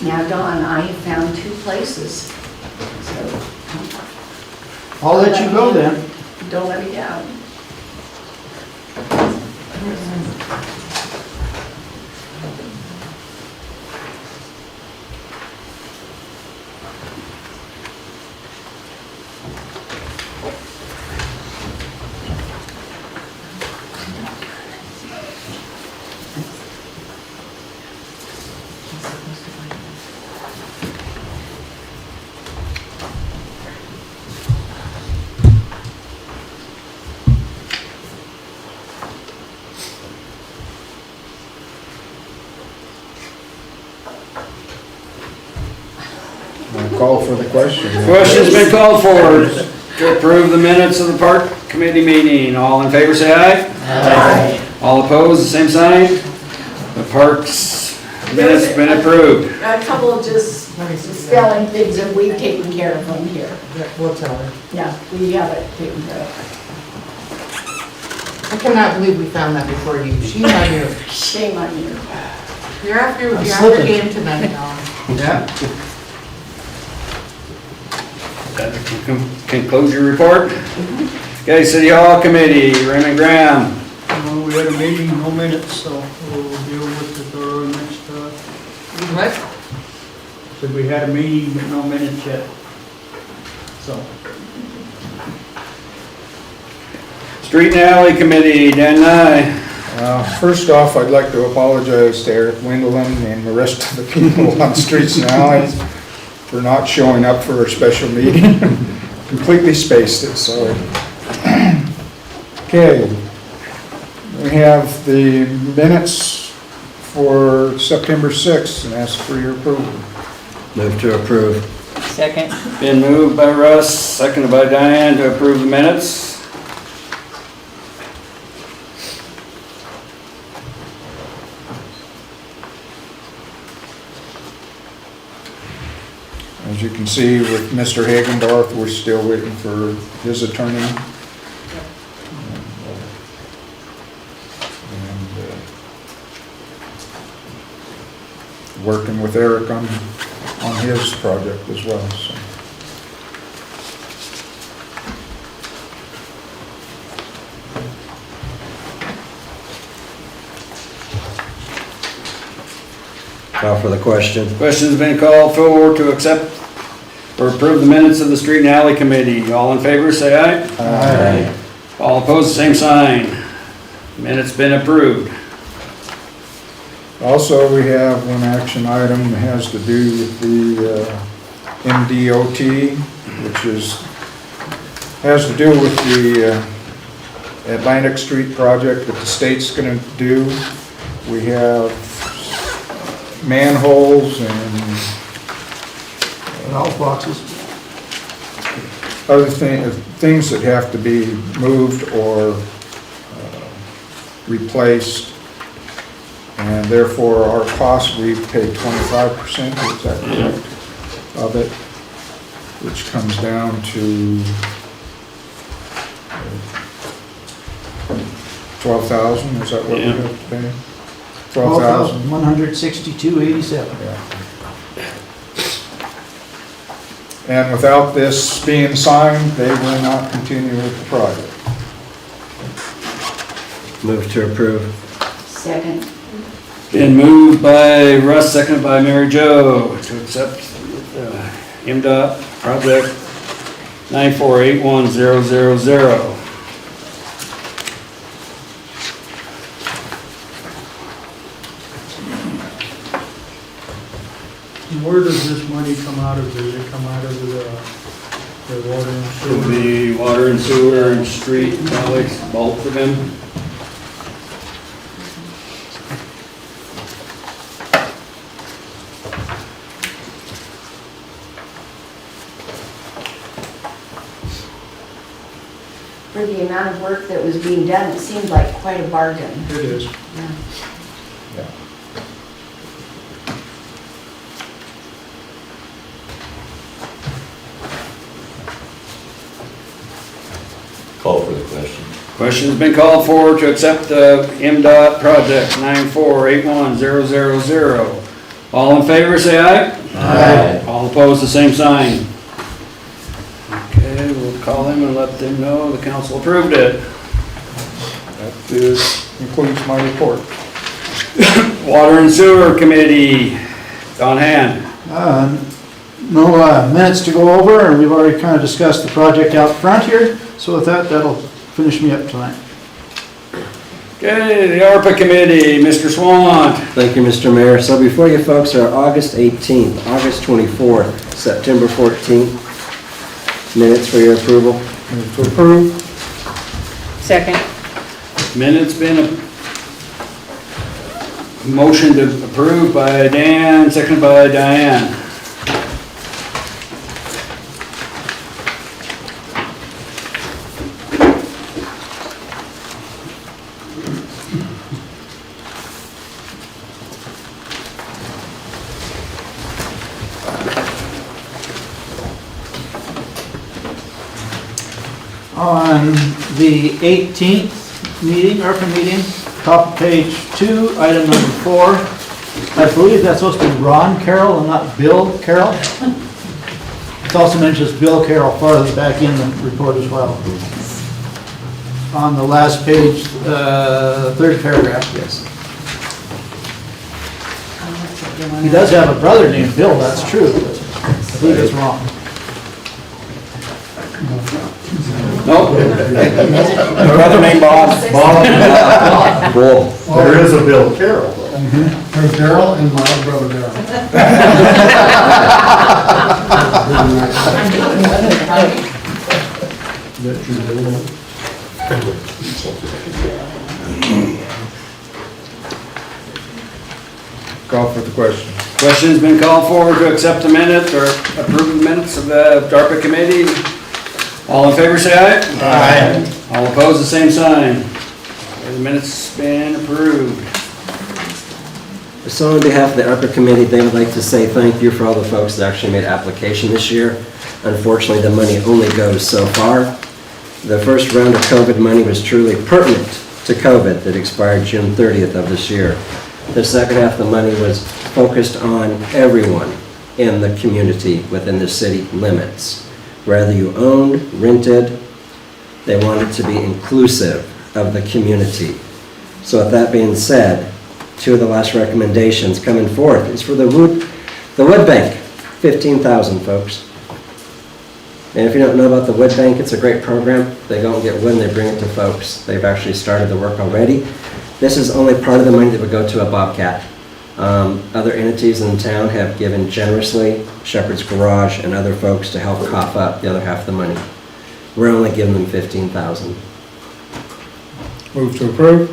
Now, Dawn, I have found 2 places, so. I'll let you go then. Don't let me down. Call for the question. Question's been called for to approve the minutes of the Park Committee meeting. All in favor, say aye. Aye. All opposed, the same sign. The Parks minutes been approved. A couple of just spelling things, and we've taken care of them here. We'll tell her. Yeah, we have it taken care of. I cannot believe we found that before you. Shame on you. Shame on you. You're after slipping. game tonight, Dawn. Yeah. That can close your report. Okay, City Hall Committee, Raymond Graham. We had a meeting, no minutes, so we'll deal with it our next, What? said we had a meeting, but no minutes yet. So, Street and Alley Committee, Dan Nye. First off, I'd like to apologize to Eric Wendelin and the rest of the people on Streets and Alleys for not showing up for our special meeting. Completely spaced it, sorry. Okay. We have the minutes for September 6th and ask for your approval. Move to approve. Second? Been moved by Russ, seconded by Diane to approve the minutes. As you can see with Mr. Hagenbarth, we're still waiting for his attorney. And working with Eric on his project as well, so. Call for the question. Question's been called for to accept or approve the minutes of the street and alley committee. All in favor, say aye. Aye. All opposed, same sign. Minutes been approved. Also, we have one action item that has to do with the MDOT, which has to do with the Atlantic Street project that the state's gonna do. We have manholes and Valve boxes. other things that have to be moved or replaced. And therefore, our cost, we pay 25%, is that correct, of it, which comes down to 12,000, is that what we have to pay? 12,000? $12,162.87. Yeah. And without this being signed, they will not continue with the project. Move to approve. Second. Been moved by Russ, seconded by Mary Jo to accept MDOT project 9481000. Where does this money come out of? Does it come out of the water and sewer? The water and sewer and street and alleys, both of them. For the amount of work that was being done, it seemed like quite a bargain. It is. Yeah. Yeah. Call for the question. Question's been called for to accept the MDOT project 9481000. All in favor, say aye. Aye. All opposed, the same sign. Okay, we'll call them and let them know the council approved it. That concludes my report. Water and Sewer Committee, on hand. No minutes to go over, and we've already kind of discussed the project out front here. So with that, that'll finish me up tonight. Okay, the ARPA Committee, Mr. Swan. Thank you, Mr. Mayor. So before you folks are August 18th, August 24th, September 14th. Minutes for your approval. Move to approve. Second. Minutes been a motion to approve by Dan, seconded by Diane. On the 18th meeting, ARPA meeting, top of page 2, item number 4. I believe that's supposed to be Ron Carroll and not Bill Carroll. It also mentions Bill Carroll farther back in the report as well. On the last page, third paragraph, yes. He does have a brother named Bill, that's true, but I believe it's wrong. Nope. Brother named Bob. Bull. There is a Bill Carroll. There's Darrell and my brother Darrell. Call for the question. Question's been called for to accept the minutes or approve the minutes of the ARPA Committee. All in favor, say aye. Aye. All opposed, the same sign. The minutes been approved. So on behalf of the ARPA committee, they would like to say thank you for all the folks that actually made application this year. Unfortunately, the money only goes so far. The first round of COVID money was truly pertinent to COVID that expired June 30th of this year. The second half of the money was focused on everyone in the community within the city limits. Whether you owned, rented, they wanted to be inclusive of the community. So with that being said, two of the last recommendations coming forth is for the wood bank, $15,000, folks. And if you don't know about the wood bank, it's a great program. They go and get wood and they bring it to folks. They've actually started the work already. This is only part of the money that would go to a Bobcat. Other entities in town have given generously, Shepherd's Garage and other folks, to help cough up the other half of the money. We're only giving them $15,000. Move to approve.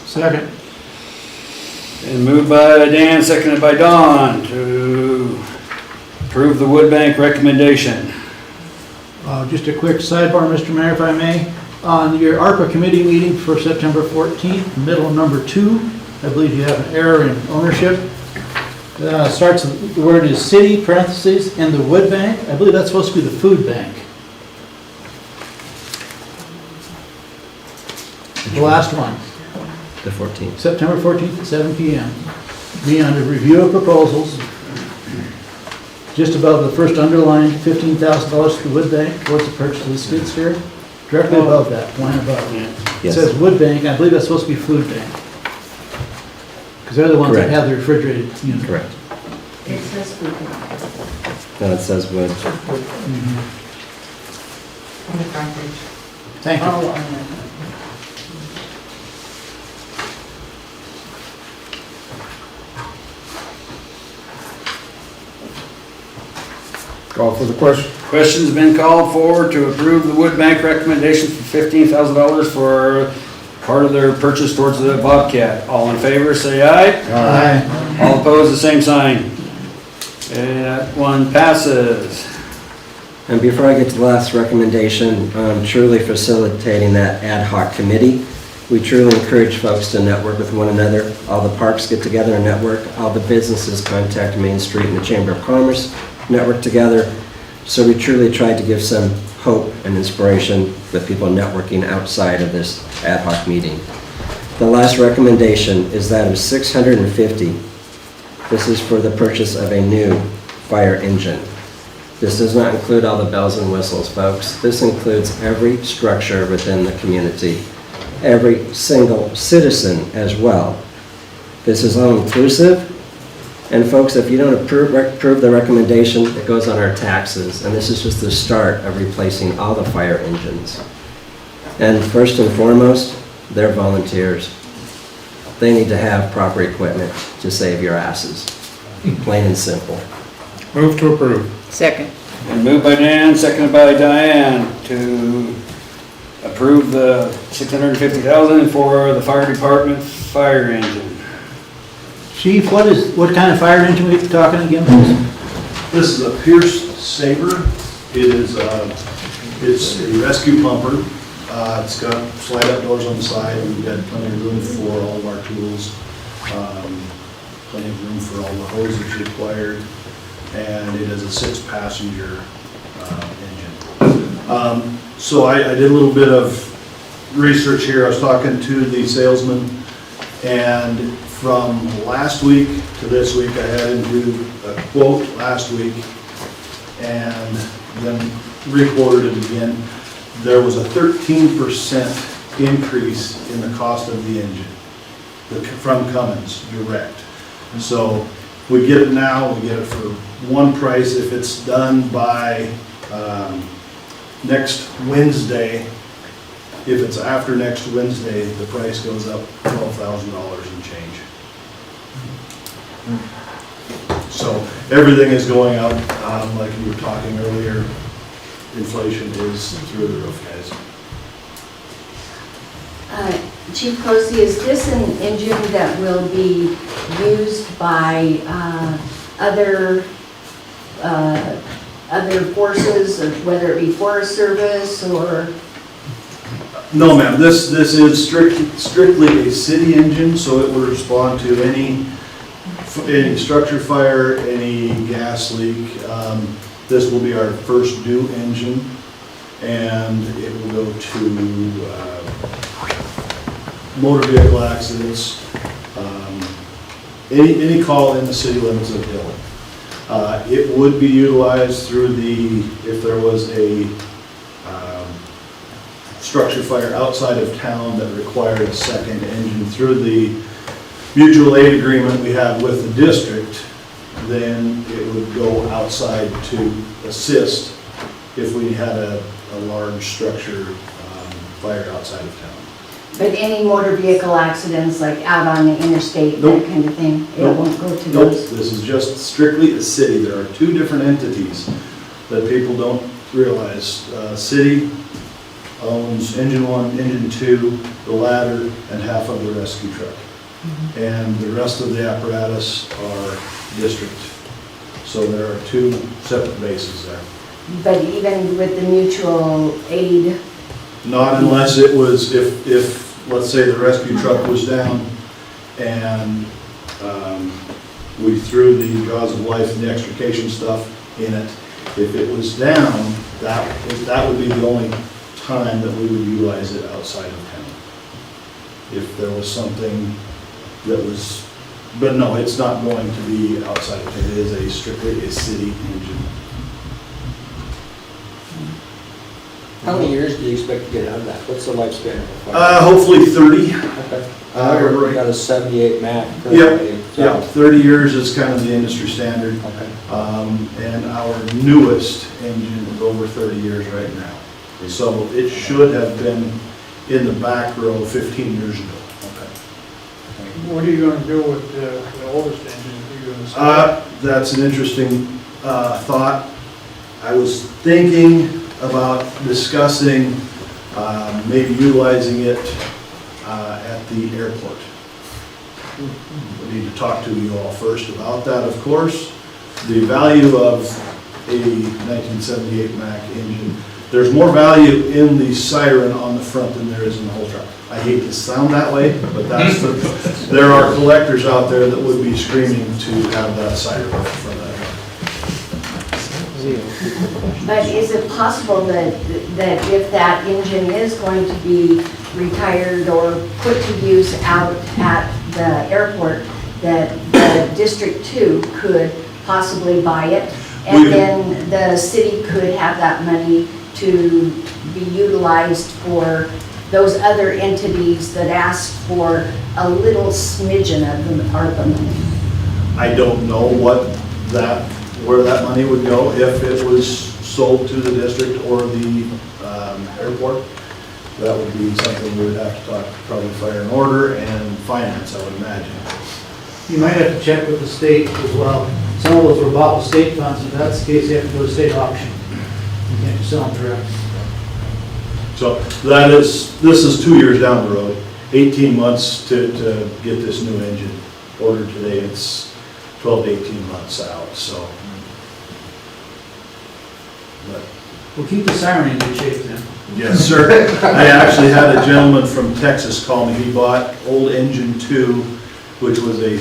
Second. And moved by Dan, seconded by Don to approve the Wood Bank recommendation. Just a quick sidebar, Mr. Mayor, if I may. On your ARPA committee meeting for September 14th, middle number 2, I believe you have an error in ownership. Starts, the word is city, parentheses, and the wood bank. I believe that's supposed to be the food bank. The last one. The 14th. September 14th at 7 p.m. Be under review of proposals. Just above the first underlined, $15,000 to the wood bank towards the purchase of the skid steer. Directly above that, line above. It Yes. says wood bank, I believe that's supposed to be food bank. Because they're the ones that Correct. have the refrigerated unit. Correct. It says food. No, it says wood. On the front page. Thank you. Oh, on Call for the question. Question's been called for to approve the Wood Bank recommendation for $15,000 for part of their purchase towards the Bobcat. All in favor, say aye. Aye. All opposed, the same sign. Okay, that one passes. And before I get to the last recommendation, truly facilitating that ad hoc committee, we truly encourage folks to network with one another. All the parks get together and network. All the businesses contact Main Street and the Chamber of Commerce, network together. So we truly tried to give some hope and inspiration with people networking outside of this ad hoc meeting. The last recommendation is that of $650. This is for the purchase of a new fire engine. This does not include all the bells and whistles, folks. This includes every structure within the community, every single citizen as well. This is all inclusive. And folks, if you don't approve the recommendation, it goes on our taxes. And this is just the start of replacing all the fire engines. And first and foremost, they're volunteers. They need to have proper equipment to save your asses. Plain and simple. Move to approve. Second. And moved by Dan, seconded by Diane to approve the $650,000 for the fire department fire engine. Chief, what kind of fire engine are we talking again, please? This is a Pierce Saber. It's a rescue pumper. It's got slide out doors on the side. We've got plenty of room for all of our tools. Plenty of room for all the hoses required. And it is a 6-passenger engine. So I did a little bit of research here. I was talking to the salesman, and from last week to this week, I had him do a quote last week and then re-quoted it again. There was a 13% increase in the cost of the engine from Cummins direct. And so we get it now, we get it for one price. If it's done by next Wednesday, if it's after next Wednesday, the price goes up $12,000 and change. So everything is going up, like you were talking earlier. Inflation is through the roof, guys. Chief Cozy, is this an engine that will be used by other forces, whether it be Forest Service or? No, ma'am, this is strictly a city engine, so it will respond to any structure fire, any gas leak. This will be our first new engine, and it will go to motor vehicle accidents, any call in the city limits of Dillon. It would be utilized through if there was a structure fire outside of town that required a second engine through the mutual aid agreement we have with the district, then it would go outside to assist if we had a large structure fire outside of town. But any motor vehicle accidents, like out on the interstate, Nope. that kind of thing, it Nope. won't go to Nope, those? this is just strictly a city. There are two different entities that people don't realize. City owns engine 1, engine 2, the ladder, and half of the rescue truck. And the rest of the apparatus are district. So there are two separate bases there. But even with the mutual aid, Not unless it was, if, let's say the rescue truck was down and we threw the jaws of life and the extrication stuff in it. If it was down, that would be the only time that we would utilize it outside of town. If there was something that was, but no, it's not going to be outside of town. It is strictly a city engine. How many years do you expect to get out of that? What's the lifespan of a fire? Hopefully 30. Okay. We got a 78 Mac. Yeah, currently, so- yeah, 30 years is kind of the industry standard. Okay. And our newest engine is over 30 years right now. So it should have been in the back row 15 years ago. What are you gonna do with the oldest engine? Are you gonna sell it? That's an interesting thought. I was thinking about discussing maybe utilizing it at the airport. We need to talk to you all first about that, of course. The value of a 1978 Mack engine, there's more value in the siren on the front than there is in the whole truck. I hate to sound that way, but there are collectors out there that would be screaming to have that siren on the front of that. but is it possible that if that engine is going to be retired or put to use out at the airport, that the District 2 could possibly buy it? And then the city could have that money to be utilized for those other entities that asked for a little smidgen of the ARPA money. I don't know where that money would go if it was sold to the district or the airport. That would be something we would have to talk, probably fire and order and finance, I would imagine. You might have to check with the state as well. Some of those were bought with state funds. If that's the case, you have to go to state auction. You can't just sell them direct. So this is 2 years down the road, 18 months to get this new engine ordered today. It's 12 to 18 months out, so. But We'll keep the siren in good shape then. yes, sir. I actually had a gentleman from Texas call me. He bought old engine 2, which was a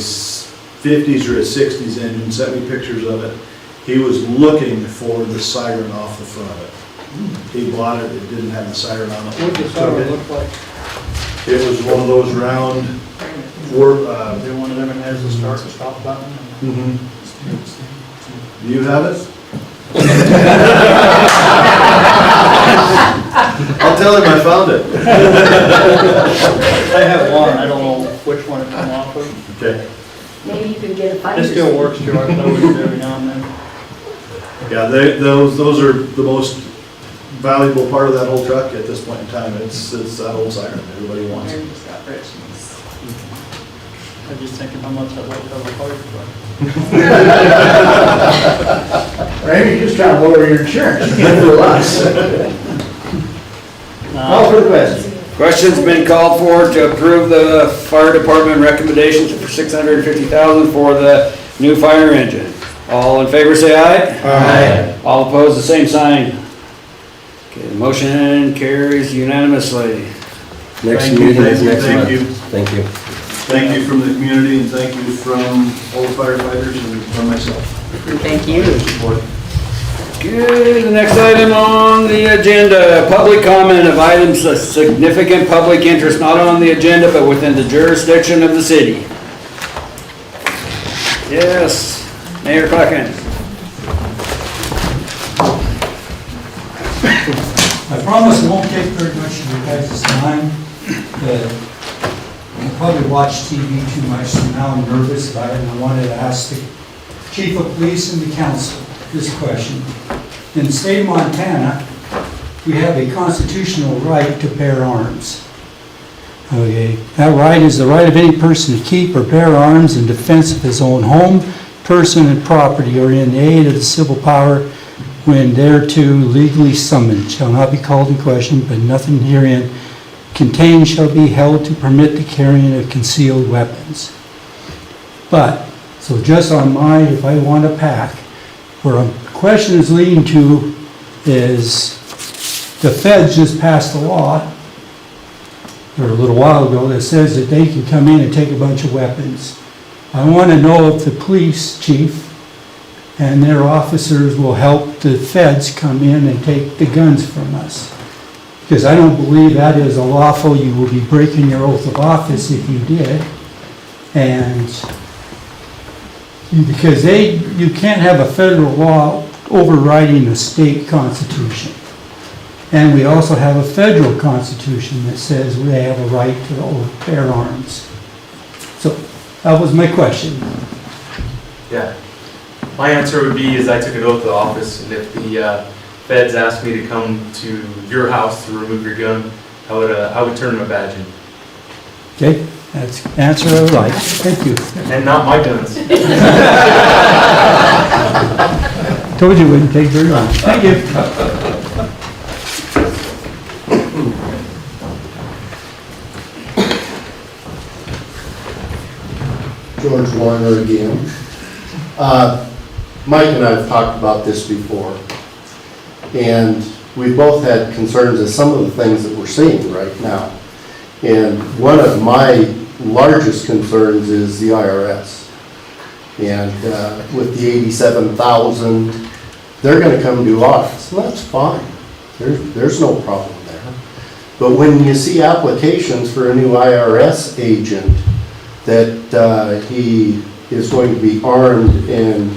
50s or a 60s engine, sent me pictures of it. He was looking for the siren off the front of it. He bought it, it didn't have the siren on it. What does the siren look like? It was one of those round, Is there one of them that has a start and stop button? Do you have it? I'll tell him I found it. I have one, I don't know which one it come off of. Okay. Maybe you could get a finder. It still works too, I play with it every now and then. Yeah, those are the most valuable part of that whole truck at this point in time. It's that old siren, everybody wants it. I just thinking how much I'd like to have a fire truck. Maybe you're just trying to lower your insurance. You can't fool us. Call for the question. Question's been called for to approve the fire department recommendations for $650,000 for the new fire engine. All in favor, say aye. Aye. All opposed, the same sign. Okay, the motion carries unanimously. Next Thank you, meeting is thank you, next thank month. you. Thank you. Thank you from the community and thank you from all the firefighters and from myself. Thank you. Okay, the next item on the agenda, public comment of items of significant public interest, not on the agenda, but within the jurisdiction of the city. Yes. Mayor Cluckins. I promise it won't take very much of your guys' time. I probably watch TV too much, so now I'm nervous about it, and I wanted to ask the chief of police and the council this question. In the state of Montana, we have a constitutional right to bear arms. Okay, that right is the right of any person to keep or bear arms in defense of his own home, person, and property, or in aid of the civil power when thereto legally summoned, shall not be called in question, but nothing herein contained shall be held to permit the carrying of concealed weapons. But, so just on my, if I want to pack, where a question is leading to is the feds just passed a law, or a little while ago, that says that they can come in and take a bunch of weapons. I want to know if the police chief and their officers will help the feds come in and take the guns from us. Because I don't believe that is a lawful, you will be breaking your oath of office if you did. And because you can't have a federal law overriding the state constitution. And we also have a federal constitution that says we have a right to bear arms. So that was my question. Yeah. My answer would be is I took an oath of office, and if the feds asked me to come to your house to remove your gun, I would turn my badge in. Okay, that's the answer I would like. Thank you. And not my guns. Told you it wouldn't take very long. Thank you. George Warner again. Mike and I have talked about this before, and we both had concerns of some of the things that we're seeing right now. And one of my largest concerns is the IRS. And with the 87,000, they're going to come do audits, and that's fine. There's no problem there. But when you see applications for a new IRS agent that he is going to be armed and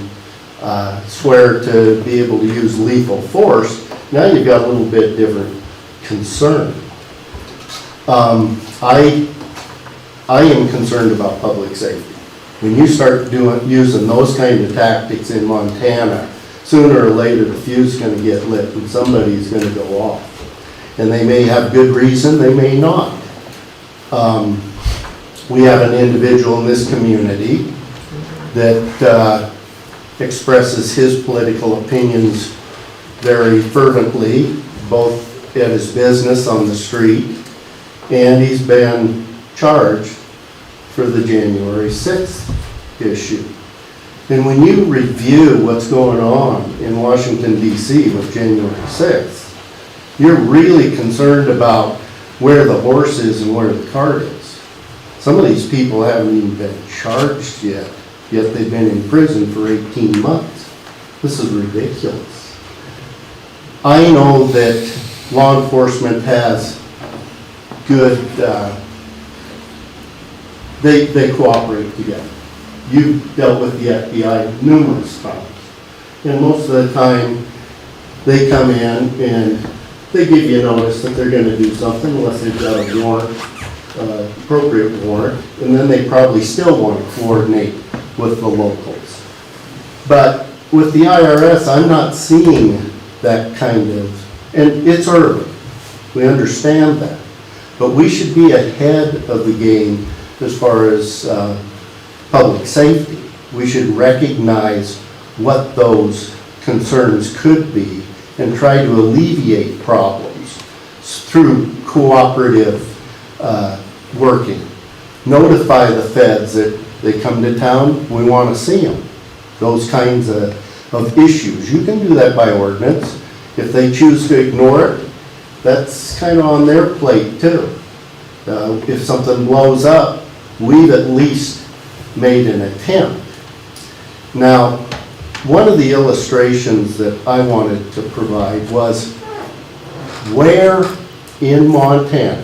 swear to be able to use lethal force, now you've got a little bit different concern. I am concerned about public safety. When you start using those kind of tactics in Montana, sooner or later the fuse is going to get lit and somebody's going to go off. And they may have good reason, they may not. We have an individual in this community that expresses his political opinions very fervently, both at his business on the street, and he's been charged for the January 6th issue. And when you review what's going on in Washington, D.C. with January 6th, you're really concerned about where the horse is and where the cart is. Some of these people haven't even been charged yet they've been in prison for 18 months. This is ridiculous. I know that law enforcement has good, they cooperate together. You've dealt with the FBI numerous times. And most of the time, they come in and they give you a notice that they're going to do something unless they've got a warrant, appropriate warrant, and then they probably still want to coordinate with the locals. But with the IRS, I'm not seeing that kind of, and it's early, we understand that, but we should be ahead of the game as far as public safety. We should recognize what those concerns could be and try to alleviate problems through cooperative working. Notify the feds that they come to town, we want to see them. Those kinds of issues. You can do that by ordinance. If they choose to ignore it, that's kind of on their plate too. If something blows up, we've at least made an attempt. Now, one of the illustrations that I wanted to provide was where in Montana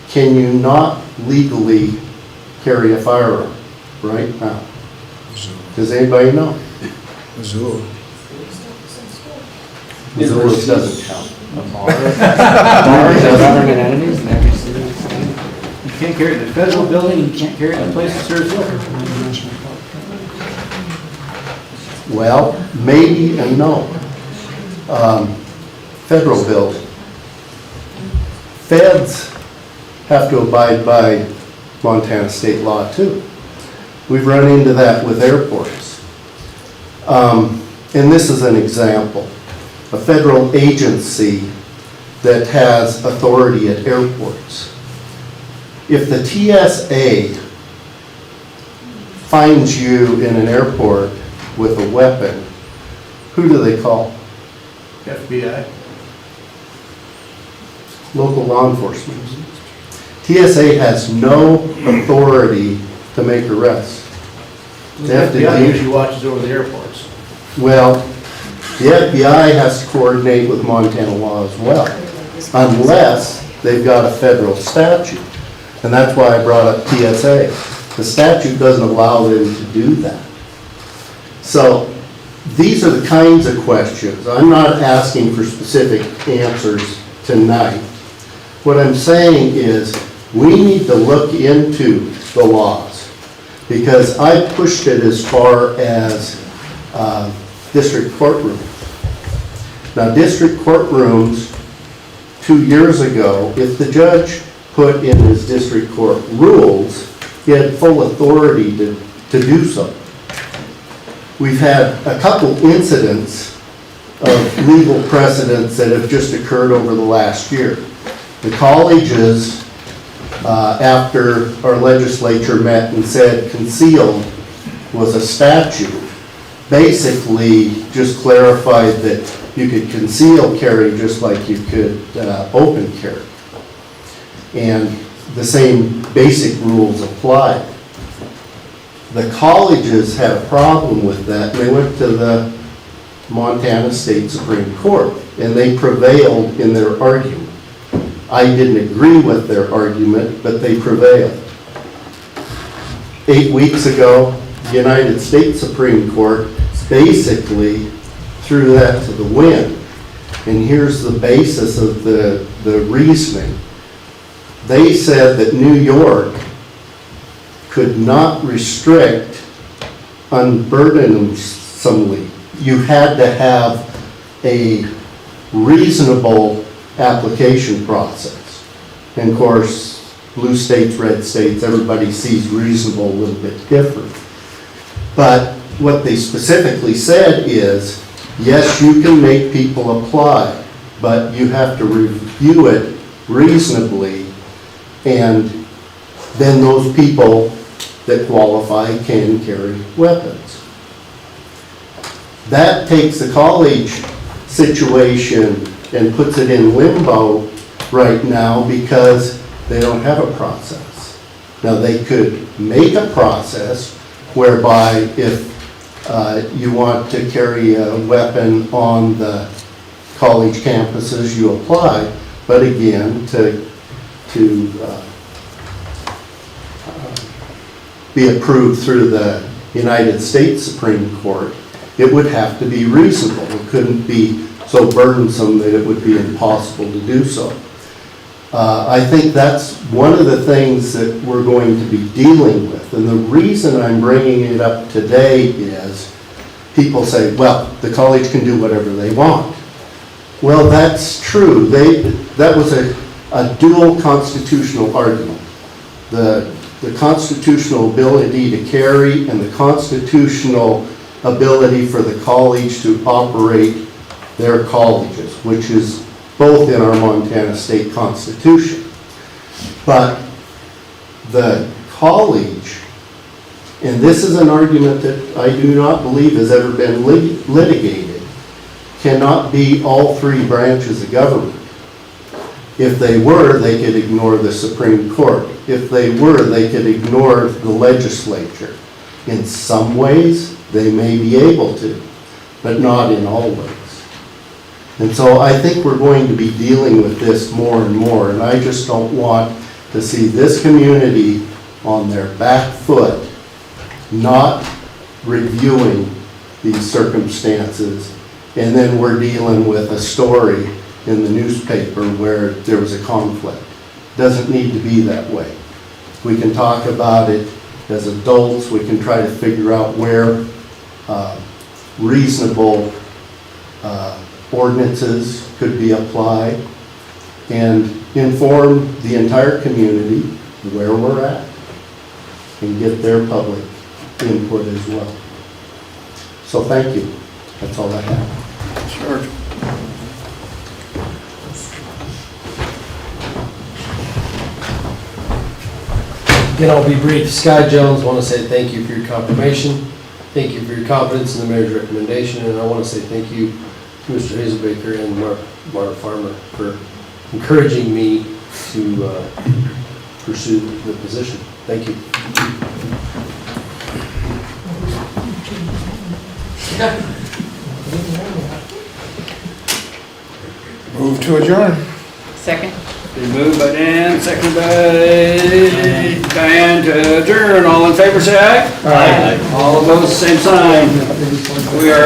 can you not legally carry a firearm right now? Does anybody know? Missoula. Missoula doesn't count. Bars are government entities in every city and state. You can't carry it in the federal building, you can't carry it in a place that serves liquor. Well, maybe and no. Federal building. Feds have to abide by Montana state law too. We've run into that with airports. And this is an example. A federal agency that has authority at airports. If the TSA finds you in an airport with a weapon, who do they call? FBI. Local law enforcement. TSA has no authority to make arrests. They have to FBI do- usually watches over the airports. Well, the FBI has to coordinate with Montana law as well, unless they've got a federal statute. And that's why I brought up TSA. The statute doesn't allow them to do that. So these are the kinds of questions. I'm not asking for specific answers tonight. What I'm saying is we need to look into the laws, because I pushed it as far as district courtrooms. Now, district courtrooms, 2 years ago, if the judge put in his district court rules, he had full authority to do so. We've had a couple incidents of legal precedents that have just occurred over the last year. The colleges, after our legislature met and said concealed was a statute, basically just clarified that you could conceal carry just like you could open carry. And the same basic rules apply. The colleges had a problem with that, and they went to the Montana State Supreme Court, and they prevailed in their argument. I didn't agree with their argument, but they prevailed. 8 weeks ago, the United States Supreme Court basically threw that to the wind. And here's the basis of the reasoning. They said that New York could not restrict unburdensomely. You had to have a reasonable application process. And of course, blue states, red states, everybody sees reasonable a little bit different. But what they specifically said is, yes, you can make people apply, but you have to review it reasonably, and then those people that qualify can carry weapons. That takes the college situation and puts it in limbo right now because they don't have a process. Now, they could make a process whereby if you want to carry a weapon on the college campuses, you apply, but again, to be approved through the United States Supreme Court, it would have to be reasonable. It couldn't be so burdensome that it would be impossible to do so. I think that's one of the things that we're going to be dealing with. And the reason I'm bringing it up today is people say, well, the college can do whatever they want. Well, that's true. That was a dual constitutional argument. The constitutional ability to carry and the constitutional ability for the college to operate their colleges, which is both in our Montana State Constitution. But the college, and this is an argument that I do not believe has ever been litigated, cannot be all three branches of government. If they were, they could ignore the Supreme Court. If they were, they could ignore the legislature. In some ways, they may be able to, but not in all ways. And so I think we're going to be dealing with this more and more, and I just don't want to see this community on their back foot, not reviewing these circumstances, and then we're dealing with a story in the newspaper where there was a conflict. Doesn't need to be that way. We can talk about it as adults, we can try to figure out where reasonable ordinances could be applied, and inform the entire community where we're at, and get their public input as well. So thank you. That's all I have. Sure. Again, I'll be brief. Scott Jones, want to say thank you for your confirmation. Thank you for your confidence in the mayor's recommendation, and I want to say thank you to Mr. Hazelbaker and Marta Farmer for encouraging me to pursue the position. Thank you. Move to adjourn. Second? Been moved by Dan, seconded by Diane to adjourn. All in favor, say aye. Aye. All opposed, same sign. We are